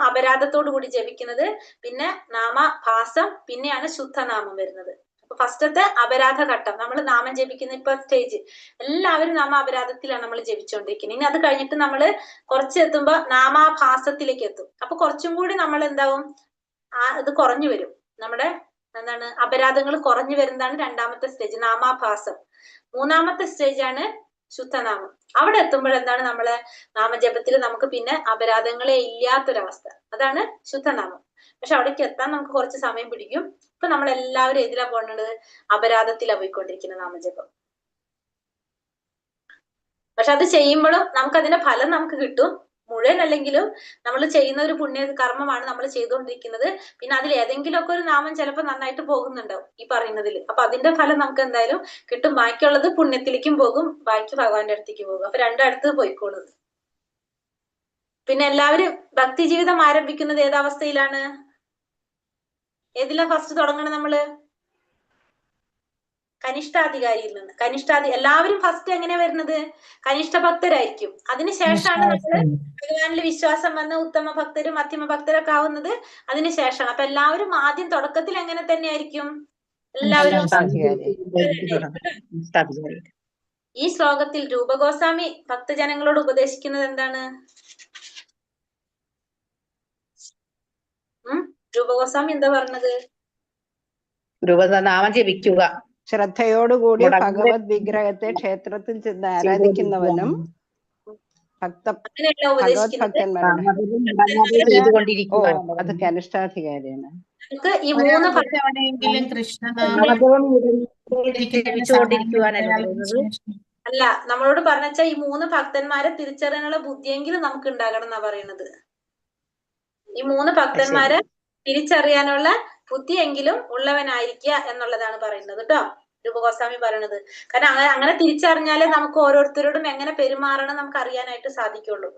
അപരാധത്തോടു കൂടി ജപിക്കുന്നത്, പിന്നെ നാമഭാസം, പിന്നെയാണ് ശുദ്ധനാമം വരുന്നത്. അപ്പൊ ഫസ്റ്റത്തെ അപരാധ ഘട്ടം നമ്മൾ നാമം ജപിക്കുന്ന ഇപ്പൊ സ്റ്റേജ് എല്ലാവരും അപരാധത്തിലാണ് നമ്മൾ ജപിച്ചുകൊണ്ടിരിക്കുന്നത്. ഇനി അത് കഴിഞ്ഞിട്ട് നമ്മൾ കുറച്ചെത്തുമ്പോ നാമാഭാസത്തിലേക്ക് എത്തും. അപ്പൊ കുറച്ചും കൂടി നമ്മൾ എന്താവും, ഇത് കുറഞ്ഞു വരും. നമ്മുടെ അപരാധങ്ങൾ കുറഞ്ഞു വരുന്നതാണ് 2ാമത്തെ സ്റ്റേജ് നാമാഭാസം. 3ാമത്തെ സ്റ്റേജ് ആണ് ശുദ്ധനാമം. അവിടെ എത്തുമ്പോഴെന്താണ് നമ്മളെ നാമജപത്തിൽ നമുക്ക് പിന്നെ അപരാധങ്ങളെ ഇല്ലാത്തൊരവസ്ഥ, അതാണ് ശുദ്ധനാമം. പക്ഷെ അവിടേക്ക് എത്താൻ നമുക്ക് കുറച്ച് സമയം പിടിക്കും. ഇപ്പൊ നമ്മൾ എല്ലാവരും എതിരാ പോകേണ്ടത്? അപരാധത്തിലാണ് പോയിക്കൊണ്ടിരിക്കുന്ന നാമജപം. പക്ഷെ അത് ചെയ്യുമ്പോഴും നമുക്ക് അതിന്റെ ഫലം നമുക്ക് കിട്ടും. മുഴുവൻ അല്ലെങ്കിലും നമ്മൾ ചെയ്യുന്ന ഒരു പുണ്യ കർമ്മമാണ് നമ്മൾ ചെയ്തുകൊണ്ടിരിക്കുന്നത്. പിന്നെ അതിൽ ഏതെങ്കിലുമൊക്കെ ഒരു നാമം ചിലപ്പോൾ നന്നായിട്ട് പോകുന്നുണ്ടാവും ഈ പറയുന്നതിൽ. അപ്പൊ അതിന്റെ ഫലം നമുക്ക് എന്തായാലും കിട്ടും. ബാക്കിയുള്ളത് പുണ്യത്തിലേക്കും പോകും, ബാക്കി ഭഗവാന്റെ അടുത്തേക്ക് പോകും. അപ്പൊ രണ്ടടുത്ത് പോയിക്കോളും. പിന്നെ എല്ലാവരും ഭക്തി ജീവിതം ആരംഭിക്കുന്നത് ഏതവസ്ഥയിലാണ്? ഏതിലാ ഫസ്റ്റ് തുടങ്ങണം നമ്മള്? കനിഷ്ഠാധികാരിയിൽ നിന്ന്. എല്ലാവരും ഫസ്റ്റ് എങ്ങനെയാ വരുന്നത്? കനിഷ്ഠ ഭക്തരായിരിക്കും. അതിനുശേഷമാണ് നമ്മള് ഭഗവാനിൽ വിശ്വാസം വന്ന് ഉത്തമ ഭക്തരും മധ്യമ ഭക്തരൊക്കെ ആവുന്നത് അതിനുശേഷമാണ്. അപ്പൊ എല്ലാവരും ആദ്യം തുടക്കത്തിൽ എങ്ങനെ തന്നെയായിരിക്കും? എല്ലാവരും ഈ ശ്ലോകത്തിൽ രൂപഗോസ്വാമി ഭക്തജനങ്ങളോട് ഉപദേശിക്കുന്നത് എന്താണ്? രൂപഗോസ്വാമി എന്താ പറഞ്ഞത്? നാമം ജപിക്കുക, ശ്രദ്ധയോടുകൂടി ഭഗവത് വിഗ്രഹത്തെ ക്ഷേത്രത്തിൽ ചെന്ന് ആരാധിക്കുന്നവനും അങ്ങനെയല്ല ഭഗവത് ഉപദേശിക്കുന്നത്. ഭക്തന്മാരുടെ ചെയ്തുകൊണ്ടിരിക്കുക. അത് കനിഷ്ഠാധികാരിയാണ്. നമുക്ക് ഈ മൂന്ന് എവിടെയെങ്കിലും കൃഷ്ണനാമം ജപിച്ചുകൊണ്ടിരിക്കുവാനല്ല പറയുന്നത്. അല്ല, നമ്മളോട് പറഞ്ഞാ ഈ മൂന്ന് ഭക്തന്മാരെ തിരിച്ചറിയാനുള്ള ബുദ്ധിയെങ്കിലും നമുക്ക് ഉണ്ടാകണം എന്നാ പറയുന്നത്. ഈ മൂന്ന് ഭക്തന്മാരെ തിരിച്ചറിയാനുള്ള ബുദ്ധിയെങ്കിലും ഉള്ളവനായിരിക്കുക എന്നുള്ളതാണ് പറയുന്നത് കേട്ടോ, രൂപഗോസ്വാമി പറയണത്. കാരണം അങ്ങനെ തിരിച്ചറിഞ്ഞാലേ നമുക്ക് ഓരോരുത്തരോടും എങ്ങനെ പെരുമാറണം നമുക്ക് അറിയാനായിട്ട് സാധിക്കുള്ളൂ.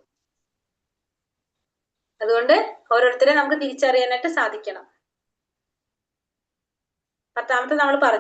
അതുകൊണ്ട് ഓരോരുത്തരെ നമുക്ക് തിരിച്ചറിയാനായിട്ട് സാധിക്കണം. 10ാമത്തെ നമ്മൾ പറഞ്ഞു.